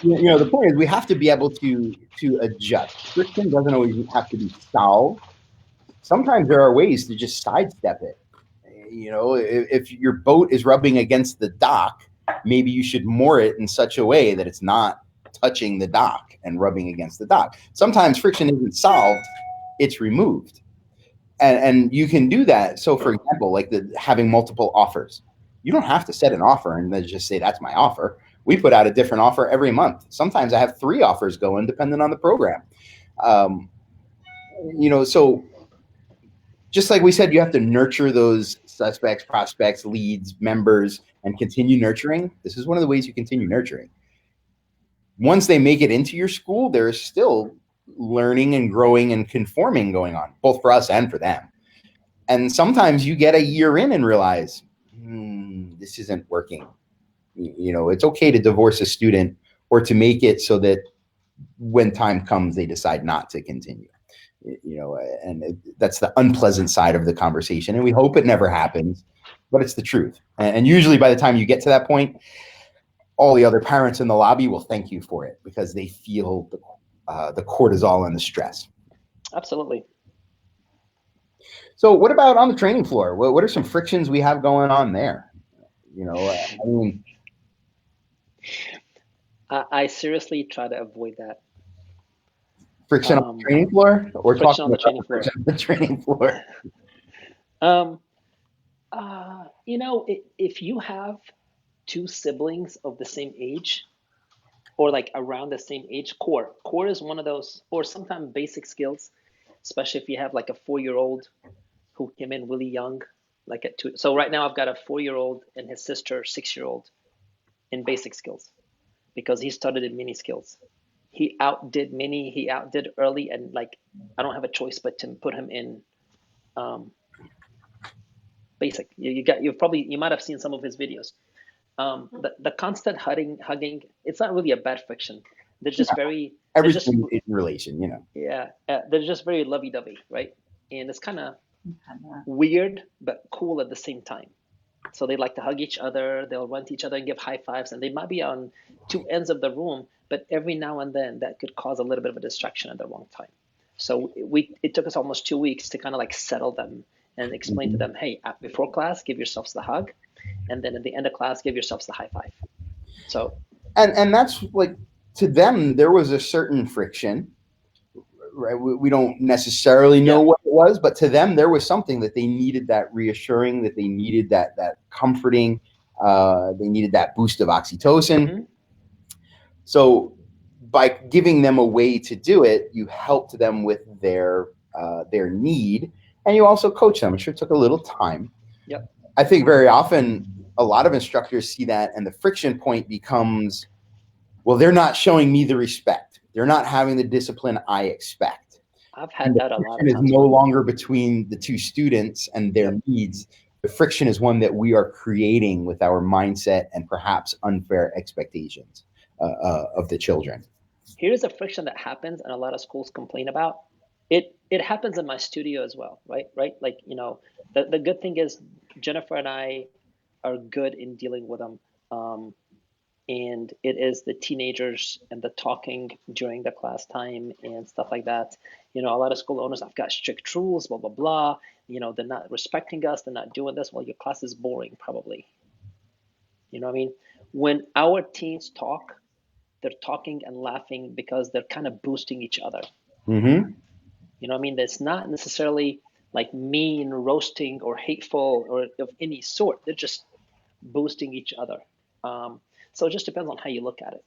the point is we have to be able to adjust. Friction doesn't always have to be solved. Sometimes there are ways to just sidestep it. If your boat is rubbing against the dock, maybe you should moor it in such a way that it's not touching the dock and rubbing against the dock. Sometimes friction isn't solved, it's removed. And you can do that. So for example, like having multiple offers. You don't have to set an offer and then just say, that's my offer. We put out a different offer every month. Sometimes I have 3 offers going depending on the program. So just like we said, you have to nurture those suspects, prospects, leads, members, and continue nurturing. This is one of the ways you continue nurturing. Once they make it into your school, there's still learning and growing and conforming going on, both for us and for them. And sometimes you get a year in and realize, this isn't working. It's okay to divorce a student or to make it so that when time comes, they decide not to continue. And that's the unpleasant side of the conversation. And we hope it never happens, but it's the truth. And usually by the time you get to that point, all the other parents in the lobby will thank you for it because they feel the cortisol and the stress. Absolutely. So what about on the training floor? What are some frictions we have going on there? I seriously try to avoid that. Friction on the training floor, or friction on the training floor? On the training floor. If you have 2 siblings of the same age, or like around the same age, core is one of those, or sometimes basic skills, especially if you have like a 4-year-old who came in really young, like at 2. So right now I've got a 4-year-old and his sister, 6-year-old, in basic skills, because he started in mini skills. He outdid mini, he outdid early, and like I don't have a choice but to put him in basic. You might have seen some of his videos. The constant hugging, it's not really a bad friction. They're just everything in relation, Yeah, they're just very lovey-dovey, right? And it's kind of weird but cool at the same time. So they like to hug each other, they'll run to each other and give high fives, and they might be on two ends of the room, but every now and then that could cause a little bit of a distraction at the wrong time. So it took us almost 2 weeks to kind of like settle them and explain to Mhm. them, hey, before class, give yourselves the hug, and then at the end of class, give yourselves the high five. So And that's like, to them there was a certain friction, right? We don't necessarily know yeah, what it was, but to them there was something that they needed, that reassuring, that they needed, that comforting. They needed that boost of oxytocin. mm-hmm. So by giving them a way to do it, you helped them with their need, and you also coach them. I'm sure it took a little time. Yep. I think very often a lot of instructors see that, and the friction point becomes, well, they're not showing me the respect. They're not having the discipline I expect. I've And had the that a lot friction of is times, no Ron. longer between the two students and their Yep. needs. The friction is one that we are creating with our mindset and perhaps unfair expectations of the children. Here's a friction that happens and a lot of schools complain about. It happens in my studio as well, right, like, the good thing is Jennifer and I are good in dealing with them. And it is the teenagers and the talking during the class time and stuff like that. A lot of school owners, I've got strict rules, blah blah blah. They're not respecting us, they're not doing this. Well, your class is boring, probably. You know what I mean? When our teens talk, they're talking and laughing because they're kind of boosting each other. Mm-hmm. You know what I mean? It's not necessarily like mean, roasting, or hateful or of any sort. They're just boosting each other. So it just depends on how you look at it.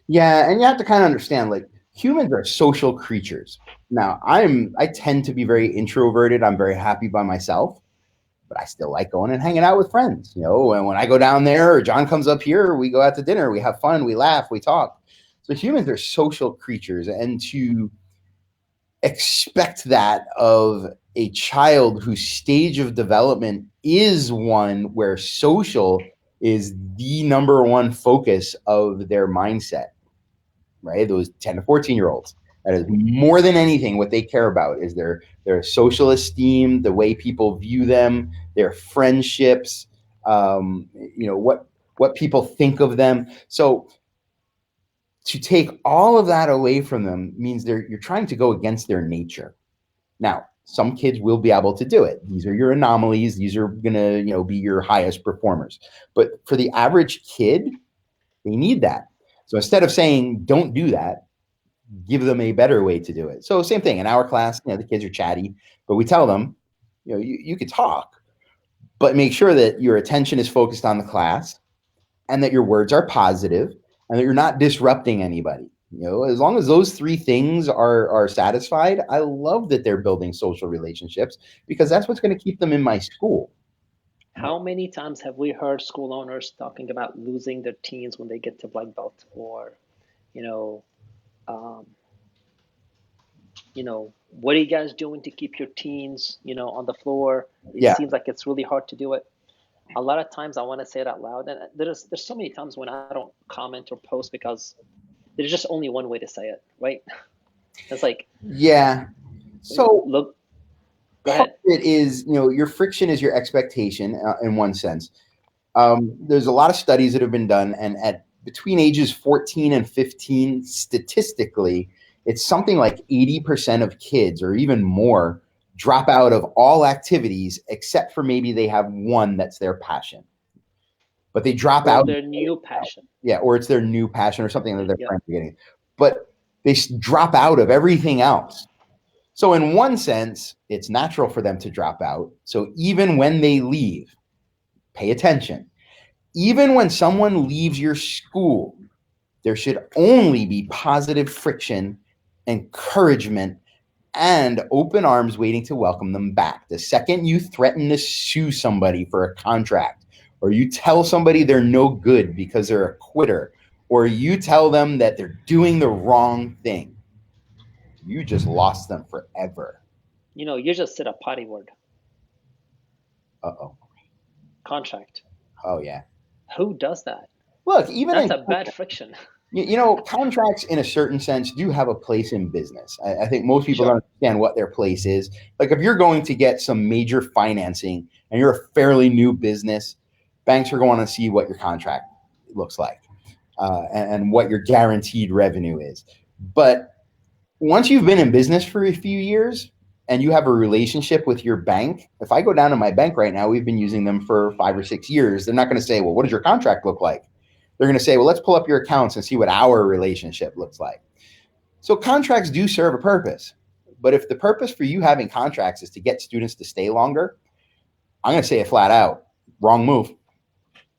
Yeah, and you have to kind of understand, like, humans are social creatures. Now, I tend to be very introverted. I'm very happy by myself, but I still like going and hanging out with friends. And when I go down there, or John comes up here, we go out to dinner, we have fun, we laugh, we talk. So humans are social creatures, and to expect that of a child whose stage of development is one where social is the number one focus of their mindset, right? Those 10 to 14-year-olds. That is more than anything what they care about, is their social esteem, the way people view them, their friendships, what people think of them. So to take all of that away from them means you're trying to go against their nature. Now, some kids will be able to do it. These are your anomalies. These are going to, be your highest performers. But for the average kid, they need that. So instead of saying, don't do that, give them a better way to do it. So same thing in our class, the kids are chatty, but we tell them, you could talk, but make sure that your attention is focused on the class, and that your words are positive, and that you're not disrupting anybody. As long as those three things are satisfied, I love that they're building social relationships, because that's what's going to keep them in my school. How many times have we heard school owners talking about losing their teens when they get to black belt, or, you know, um, what are you guys doing to keep your teens, on the floor? It Yeah. seems like it's really hard to do it. A lot of times I want to say it out loud, and there's so many times when I don't comment or post because there's just only one way to say it, right? It's like, Yeah. So look, go part ahead. of it is, your friction is your expectation, in one sense. There's a lot of studies that have been done, and at between ages 14 and 15, statistically, it's something like 80% of kids, or even more, drop out of all activities except for maybe they have one that's their passion. But they drop Or out. their new passion. Yeah, or it's their new passion or something that their Yep. friends are getting. But they drop out of everything else. So in one sense, it's natural for them to drop out. So even when they leave, pay attention. Even when someone leaves your school, there should only be positive friction, encouragement, and open arms waiting to welcome them back. The second you threaten to sue somebody for a contract, or you tell somebody they're no good because they're a quitter, or you tell them that they're doing the wrong thing, you just lost them forever. You just said a potty word. Uh-oh. Contract. Oh, yeah. Who does that? Look, even That's in a bad friction. Contracts in a certain sense do have a place in business. I think most people Sure. don't understand what their place is. Like if you're going to get some major financing and you're a fairly new business, banks are going to see what your contract looks like and what your guaranteed revenue is. But once you've been in business for a few years and you have a relationship with your bank, if I go down to my bank right now, we've been using them for 5 or 6 years. They're not going to say, well, what does your contract look like? They're going to say, well, let's pull up your accounts and see what our relationship looks like. So contracts do serve a purpose. But if the purpose for you having contracts is to get students to stay longer, I'm going to say it flat out, wrong move.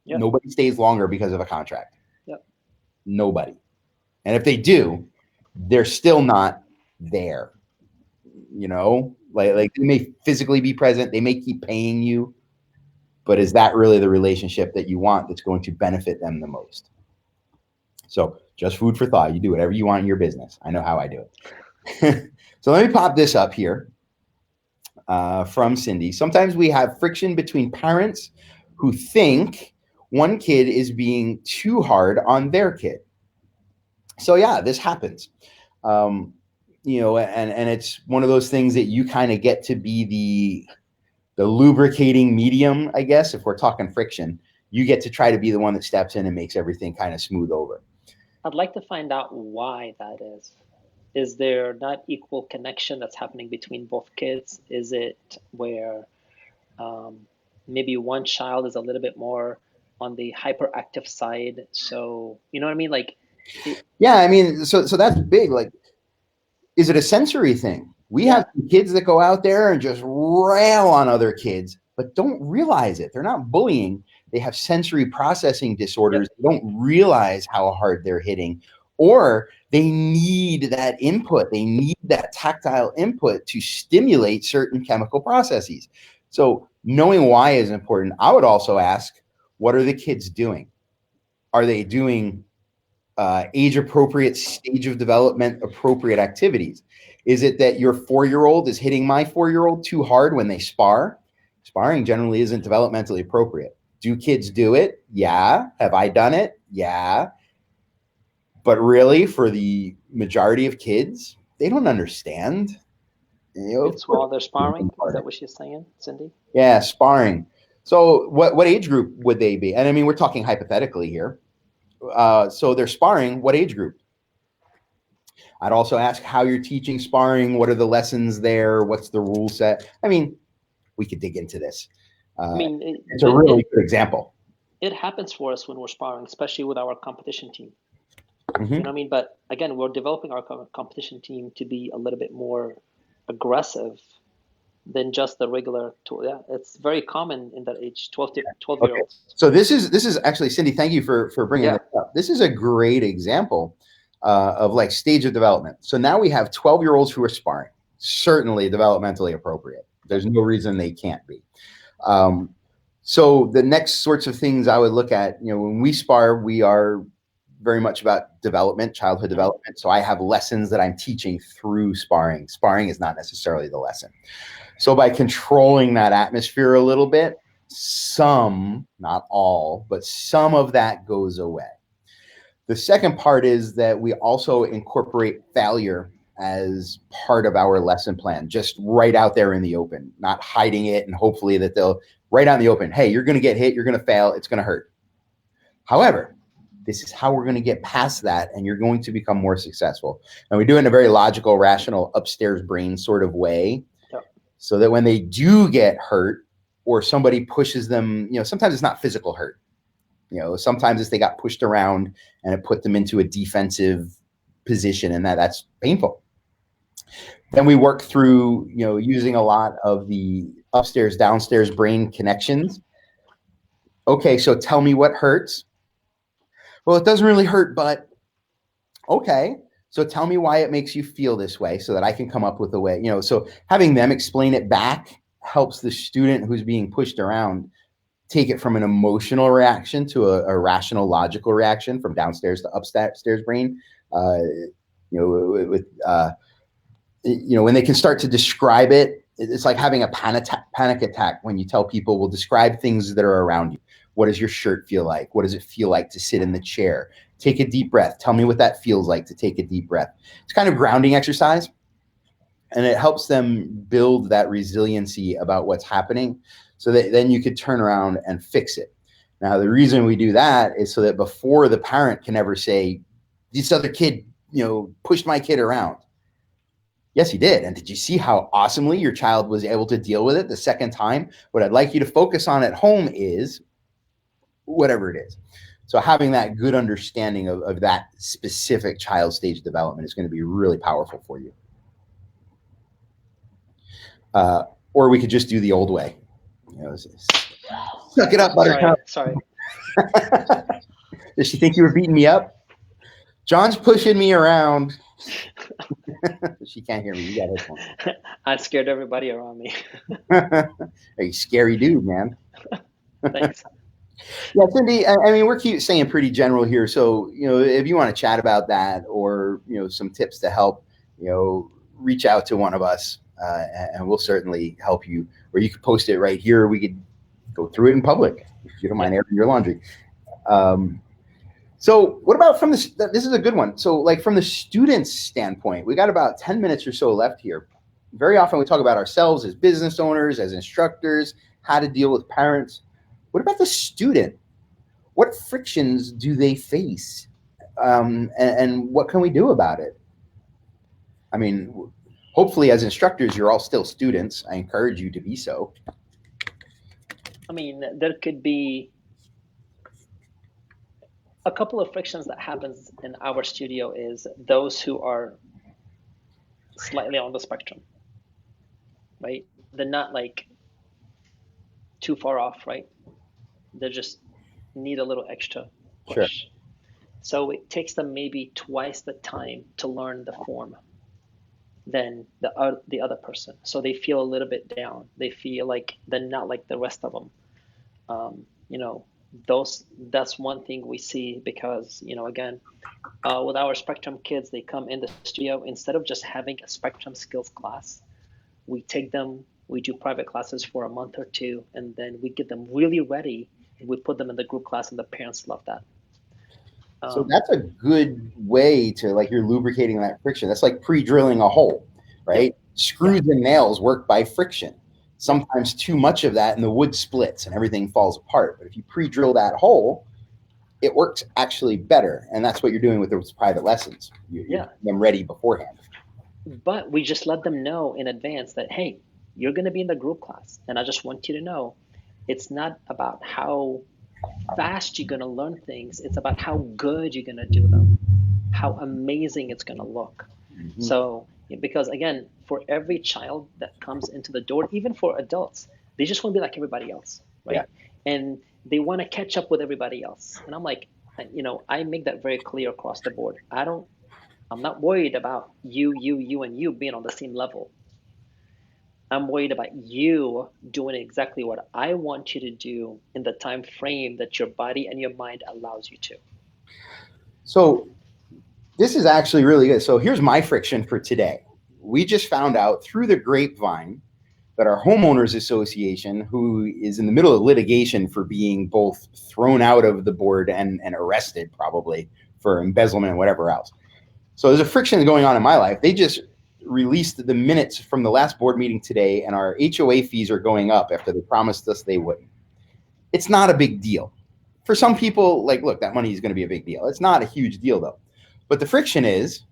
Yep. Nobody stays longer because of a contract. Yep. Nobody. And if they do, they're still not there. Like they may physically be present, they may keep paying you, but is that really the relationship that you want that's going to benefit them the most? So just food for thought. You do whatever you want in your business. I know how I do it. So let me pop this up here from Cindy. Sometimes we have friction between parents who think one kid is being too hard on their kid. So yeah, this happens. And it's one of those things that you kind of get to be the lubricating medium, I guess, if we're talking friction. You get to try to be the one that steps in and makes everything kind of smooth over. I'd like to find out why that is. Is there not equal connection that's happening between both kids? Is it where maybe one child is a little bit more on the hyperactive side? So, you know what I mean? Like, yeah, I mean, so that's big. Like, is it a sensory thing? We have kids that go out there and just rail on other kids, but don't realize it. They're not bullying. They have sensory processing disorders. They don't realize how hard they're hitting, or they need that input. They need that tactile input to stimulate certain chemical processes. So knowing why is important. I would also ask, what are the kids doing? Are they doing age-appropriate, stage of development appropriate activities? Is it that your 4-year-old is hitting my 4-year-old too hard when they spar? Sparring generally isn't developmentally appropriate. Do kids do it? Yeah. Have I done it? Yeah. But really, for the majority of kids, they don't understand. It's while they're sparring? Is that what she's saying, Cindy? Yeah, sparring. So what age group would they be? And I mean, we're talking hypothetically here. So they're sparring. What age group? I'd also ask how you're teaching sparring. What are the lessons there? What's the rule set? I mean, we could dig into this. It's a really good example. It happens for us when we're sparring, especially with our competition team. Mm-hmm. You know what I mean? But again, we're developing our competition team to be a little bit more aggressive than just the regular tool. Yeah, it's very common in that age, 12-year-olds. So this is actually, Cindy, thank you for bringing this up. This is a great example of like stage of development. So now we have 12-year-olds who are sparring, certainly developmentally appropriate. There's no reason they can't be. So the next sorts of things I would look at, when we spar, we are very much about development, childhood development. So I have lessons that I'm teaching through sparring. Sparring is not necessarily the lesson. So by controlling that atmosphere a little bit, some, not all, but some of that goes away. The second part is that we also incorporate failure as part of our lesson plan, just right out there in the open, not hiding it, and hopefully that they'll right out in the open, hey, you're going to get hit, you're going to fail, it's going to hurt. However, this is how we're going to get past that, and you're going to become more successful. And we do it in a very logical, rational, upstairs brain sort of way, so that when they do get hurt or somebody pushes them, sometimes it's not physical hurt. Sometimes it's they got pushed around and it put them into a defensive position, and that's painful. Then we work through, using a lot of the upstairs, downstairs brain connections. Okay, so tell me what hurts. Well, it doesn't really hurt, but okay. So tell me why it makes you feel this way so that I can come up with a way, so having them explain it back helps the student who's being pushed around take it from an emotional reaction to a rational, logical reaction, from downstairs to upstairs brain. When they can start to describe it, it's like having a panic attack when you tell people, well, describe things that are around you. What does your shirt feel like? What does it feel like to sit in the chair? Take a deep breath. Tell me what that feels like to take a deep breath. It's kind of grounding exercise, and it helps them build that resiliency about what's happening so that then you could turn around and fix it. Now, the reason we do that is so that before the parent can ever say, this other kid, pushed my kid around. Yes, he did. And did you see how awesomely your child was able to deal with it the second time? What I'd like you to focus on at home is whatever it is. So having that good understanding of that specific child stage development is going to be really powerful for you. Or we could just do the old way. Suck it up, Buttercup. Sorry. Does she think you were beating me up? John's pushing me around. She can't hear me. You got this one. I scared everybody around me. Hey, scary dude, man. Thanks. Yeah, Cindy, I mean, we're saying pretty general here. So, if you want to chat about that or, some tips to help, reach out to one of us and we'll certainly help you. Or you could post it right here. We could go through it in public if you don't mind airing your laundry. So what about this is a good one. So like from the student's standpoint, we got about 10 minutes or so left here. Very often we talk about ourselves as business owners, as instructors, how to deal with parents. What about the student? What frictions do they face? And what can we do about it? I mean, hopefully as instructors, you're all still students. I encourage you to be so. I mean, there could be a couple of frictions that happens in our studio is those who are slightly on the spectrum, right? They're not like too far off, right? They just need a little extra push. Sure. So it takes them maybe twice the time to learn the form than the other person. So they feel a little bit down. They feel like they're not like the rest of them. That's one thing we see because, again, with our Spectrum kids, they come in the studio. Instead of just having a Spectrum skills class, we take them, we do private classes for a month or two, and then we get them really ready. And we put them in the group class, and the parents love that. So that's a good way to, like, you're lubricating that friction. That's like pre-drilling a hole, right? Yeah. Screws and nails work by friction. Sometimes too much of that and the wood splits and everything falls apart. But if you pre-drill that hole, it works actually better. And that's what you're doing with those private lessons. You're getting them ready beforehand. But we just let them know in advance that, hey, you're going to be in the group class. And I just want you to know it's not about how fast you're going to learn things. It's about how good you're going to do them, how amazing it's going to look. Mm-hmm. So, because again, for every child that comes into the door, even for adults, they just want to be like everybody else, right? Yeah. And they want to catch up with everybody else. And I'm like, I make that very clear across the board. I'm not worried about you, and you being on the same level. I'm worried about you doing exactly what I want you to do in the time frame that your body and your mind allows you to. So this is actually really good. So here's my friction for today. We just found out through the grapevine that our homeowners association, who is in the middle of litigation for being both thrown out of the board and arrested probably for embezzlement and whatever else. So there's a friction going on in my life. They just released the minutes from the last board meeting today, and our HOA fees are going up after they promised us they wouldn't. It's not a big deal. For some people, like, look, that money is going to be a big deal. It's not a huge deal, though. But the friction is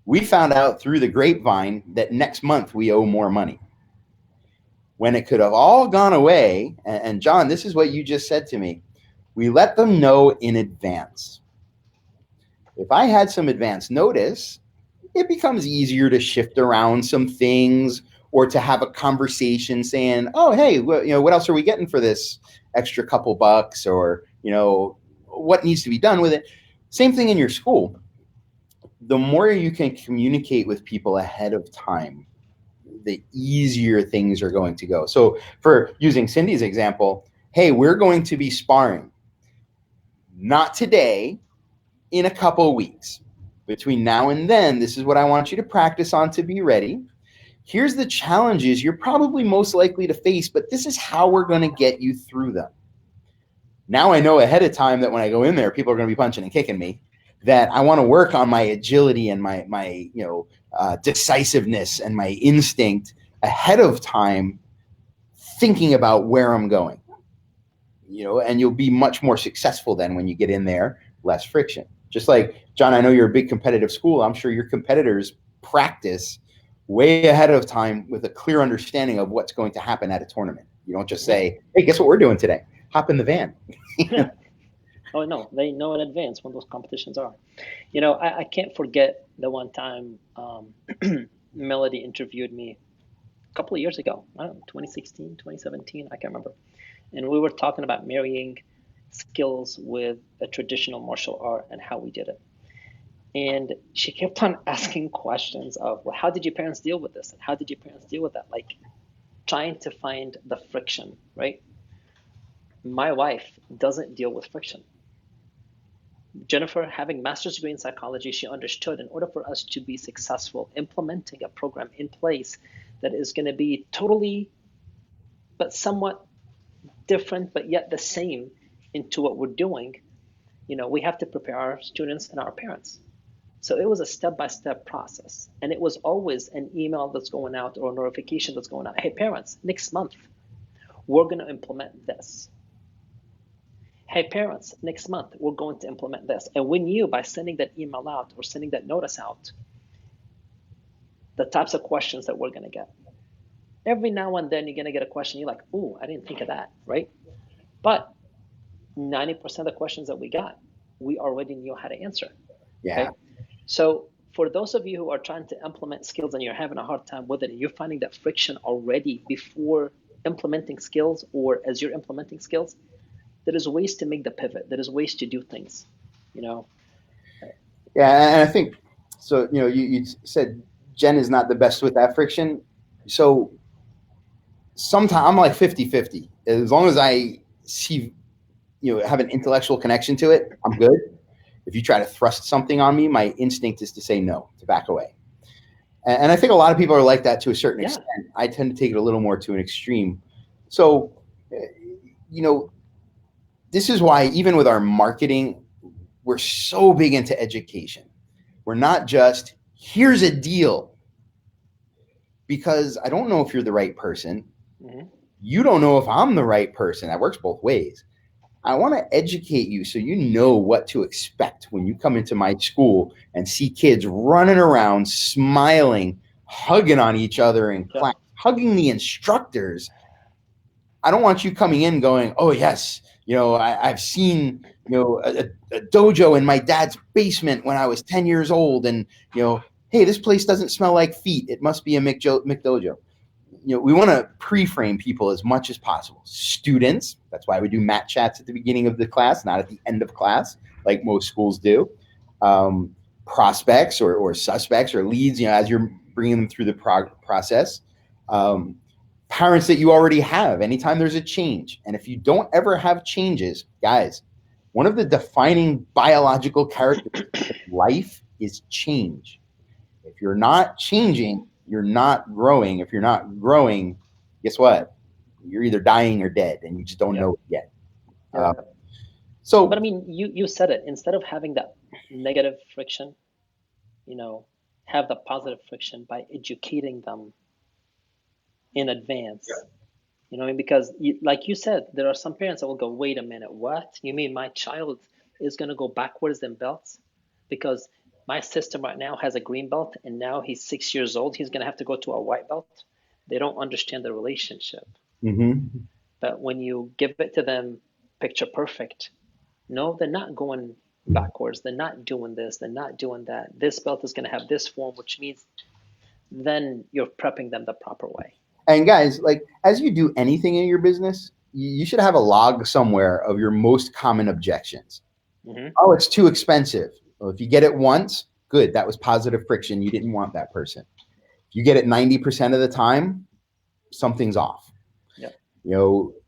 we found out through the grapevine that next month we owe more money. When it could have all gone away, and John, this is what you just said to me, we let them know in advance. If I had some advance notice, it becomes easier to shift around some things or to have a conversation saying, oh, hey, what else are we getting for this extra couple bucks? Or, what needs to be done with it? Same thing in your school. The more you can communicate with people ahead of time, the easier things are going to go. So for using Cindy's example, hey, we're going to be sparring. Not today, in a couple of weeks. Between now and then, this is what I want you to practice on to be ready. Here's the challenges you're probably most likely to face, but this is how we're going to get you through them. Now I know ahead of time that when I go in there, people are going to be punching and kicking me. that I want to work on my agility and my decisiveness and my instinct ahead of time, thinking about where I'm going. And you'll be much more successful then when you get in there, less friction. Just like, John, I know you're a big competitive school. I'm sure your competitors practice way ahead of time with a clear understanding of what's going to happen at a tournament. You don't just say, hey, guess what we're doing today? Hop in the van. Oh, no, they know in advance when those competitions are. I can't forget the one time Melody interviewed me a couple of years ago. I don't know, 2016, 2017, I can't remember. And we were talking about marrying skills with a traditional martial art and how we did it. And she kept on asking questions of, well, how did your parents deal with this? And how did your parents deal with that? Like trying to find the friction, right? My wife doesn't deal with friction. Jennifer, having master's degree in psychology, she understood in order for us to be successful implementing a program in place that is going to be totally, but somewhat different, but yet the same into what we're doing, we have to prepare our students and our parents. So it was a step-by-step process. And it was always an email that's going out or a notification that's going out. Hey, parents, next month, we're going to implement this. Hey, parents, next month, we're going to implement this. And we knew by sending that email out or sending that notice out, the types of questions that we're going to get. Every now and then, you're going to get a question. You're like, ooh, I didn't think of that, right? But 90% of the questions that we got, we already knew how to answer. Yeah. Okay? So for those of you who are trying to implement Skillz and you're having a hard time with it, and you're finding that friction already before implementing Skillz or as you're implementing Skillz, there is ways to make the pivot. There is ways to do things, Yeah, and I think, so, you said Jen is not the best with that friction. So sometimes I'm like 50-50. As long as I see, have an intellectual connection to it, I'm good. If you try to thrust something on me, my instinct is to say no, to back away. And I think a lot of people are like that to a certain extent. I tend to take it a little more to an extreme. So, this is why even with our marketing, we're so big into education. We're not just, here's a deal. Because I don't know if you're the right person. Mm-hmm. You don't know if I'm the right person. That works both ways. I want to educate you so you know what to expect when you come into my school and see kids running around, smiling, hugging on each other in class, hugging the instructors. I don't want you coming in going, oh, yes, I've seen, a dojo in my dad's basement when I was 10 years old. And, hey, this place doesn't smell like feet. It must be a McDojo. We want to pre-frame people as much as possible. Students, that's why we do mat chats at the beginning of the class, not at the end of class, like most schools do. Prospects or suspects or leads, as you're bringing them through the process. Parents that you already have, anytime there's a change. And if you don't ever have changes, guys, one of the defining biological characteristics of life is change. If you're not changing, you're not growing. If you're not growing, guess what? You're either dying or dead, and you just don't know it yet. But I mean, you said it. Instead of having that negative friction, have the positive friction by educating them in advance. Because like you said, there are some parents that will go, wait a minute, what? You mean my child is going to go backwards in belts? Because my system right now has a green belt, and now he's 6 years old. He's going to have to go to a white belt. They don't understand the relationship. Mm-hmm. But when you give it to them picture perfect, no, they're not going backwards. They're not doing this. They're not doing that. This belt is going to have this form, which means then you're prepping them the proper way. And guys, like, as you do anything in your business, you should have a log somewhere of your most common objections. Mm-hmm. Oh, it's too expensive. Well, if you get it once, good. That was positive friction. You didn't want that person. If you get it 90% of the time, something's off. Yep.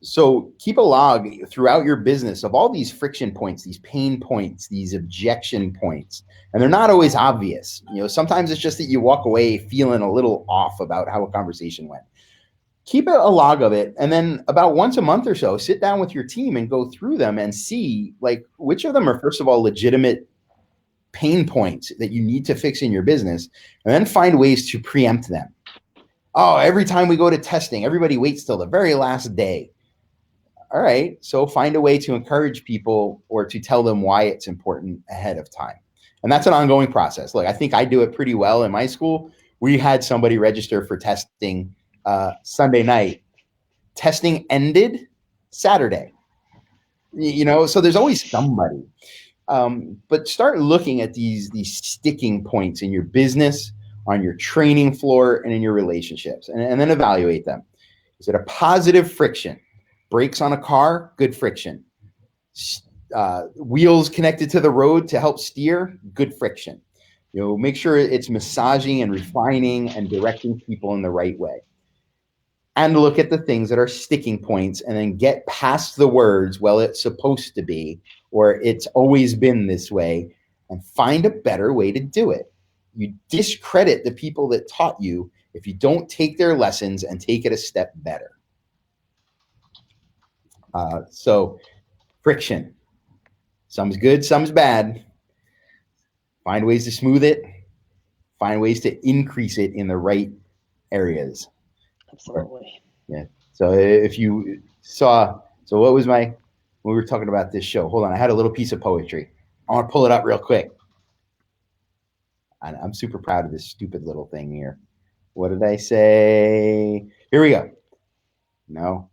So keep a log throughout your business of all these friction points, these pain points, these objection points. And they're not always obvious. Sometimes it's just that you walk away feeling a little off about how a conversation went. Keep a log of it. And then about once a month or so, sit down with your team and go through them and see, like, which of them are, first of all, legitimate pain points that you need to fix in your business, and then find ways to preempt them. Oh, every time we go to testing, everybody waits till the very last day. All right, so find a way to encourage people or to tell them why it's important ahead of time. And that's an ongoing process. Look, I think I do it pretty well in my school. We had somebody register for testing Sunday night. Testing ended Saturday. So there's always somebody. But start looking at these sticking points in your business, on your training floor, and in your relationships, and then evaluate them. Is it a positive friction? Brakes on a car, good friction. Wheels connected to the road to help steer, good friction. Make sure it's massaging and refining and directing people in the right way. And look at the things that are sticking points and then get past the words, well, it's supposed to be, or it's always been this way, and find a better way to do it. You discredit the people that taught you if you don't take their lessons and take it a step better. So friction, some's good, some's bad. Find ways to smooth it. Find ways to increase it in the right areas. Absolutely. Yeah. So if you saw, what was when we were talking about this show, hold on, I had a little piece of poetry. I want to pull it up real quick. I'm super proud of this stupid little thing here. What did I say? Here we go. No.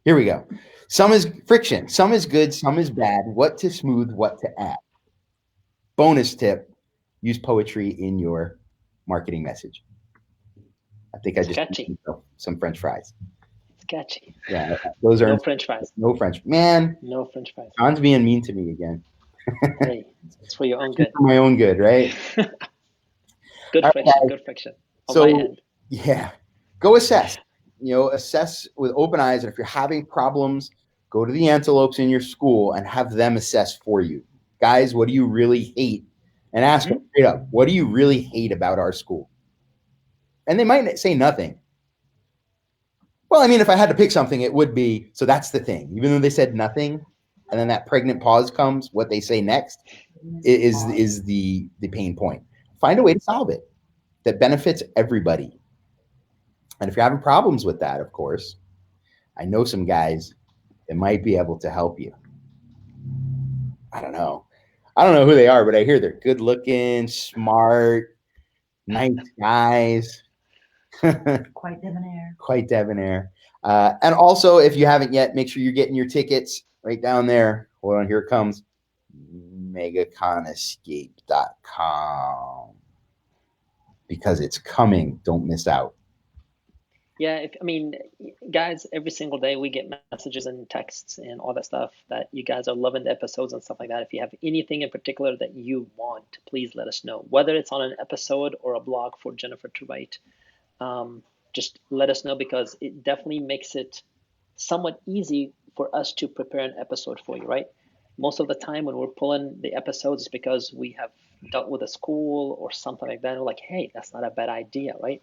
Here we go. Some is friction. Some is good. Some is bad. What to smooth, what to add. Bonus tip, use poetry in your marketing message. I think I just catchy. Some French fries. It's catchy. Yeah, those are no French fries. No French. Man. No French fries. John's being mean to me again. Hey, it's for your own good. For my own good, right? Good friction. Good friction. On my end. Yeah, go assess. Assess with open eyes. And if you're having problems, go to the antelopes in your school and have them assess for you. Guys, what do you really hate? And ask them straight up, what do you really hate about our school? And they might say nothing. Well, I mean, if I had to pick something, it would be, so that's the thing. Even though they said nothing, and then that pregnant pause comes, what they say next is the pain point. Find a way to solve it that benefits everybody. And if you're having problems with that, of course, I know some guys that might be able to help you. I don't know who they are, but I hear they're good looking, smart, nice guys. Quite debonair. And also, if you haven't yet, make sure you're getting your tickets right down there. Hold on, here it comes. MegaconEscape.com. Because it's coming. Don't miss out. Yeah, guys, every single day we get messages and texts and all that stuff that you guys are loving the episodes and stuff like that. If you have anything in particular that you want, please let us know. Whether it's on an episode or a blog for Jennifer to write, just let us know, because it definitely makes it somewhat easy for us to prepare an episode for you, right? Most of the time when we're pulling the episodes, it's because we have dealt with a school or something like that. And we're like, hey, that's not a bad idea, right?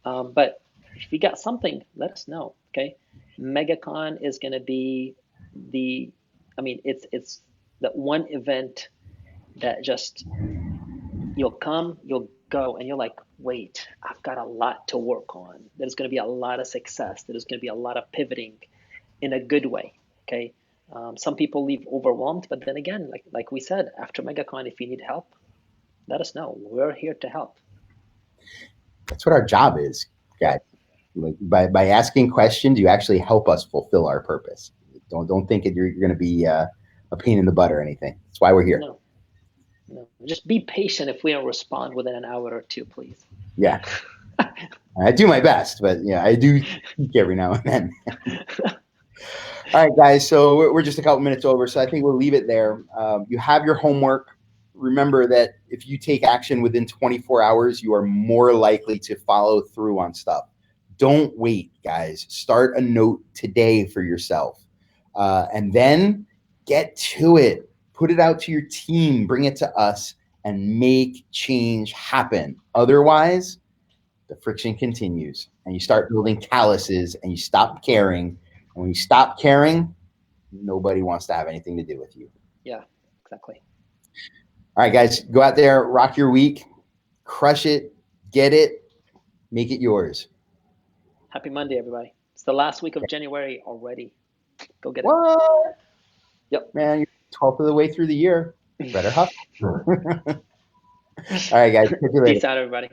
But if you got something, let us know, okay? MegaCon is going to be it's that one event that just, you'll come, you'll go, and you're like, wait, I've got a lot to work on. There's going to be a lot of success. There's going to be a lot of pivoting in a good way, okay? Some people leave overwhelmed, but then again, like we said, after MegaCon, if you need help, let us know. We're here to help. That's what our job is, guys. Like by asking questions, you actually help us fulfill our purpose. Don't think you're going to be a pain in the butt or anything. That's why we're here. No, just be patient if we don't respond within an hour or two, please. Yeah, I do my best, but yeah, I do speak every now and then. All right, guys. So we're just a couple minutes over, so I think we'll leave it there. You have your homework. Remember that if you take action within 24 hours, you are more likely to follow through on stuff. Don't wait, guys. Start a note today for yourself, and then get to it. Put it out to your team. Bring it to us and make change happen. Otherwise, the friction continues, and you start building calluses, and you stop caring. And when you stop caring, nobody wants to have anything to do with you. Yeah, exactly. All right, guys, go out there, rock your week, crush it, get it, make it yours. Happy Monday, everybody. It's the last week of January already. Go get it. What? Yep. Man, you're 12th of the way through the year. Better hustle. All right, guys. Catch you later. Peace out, everybody.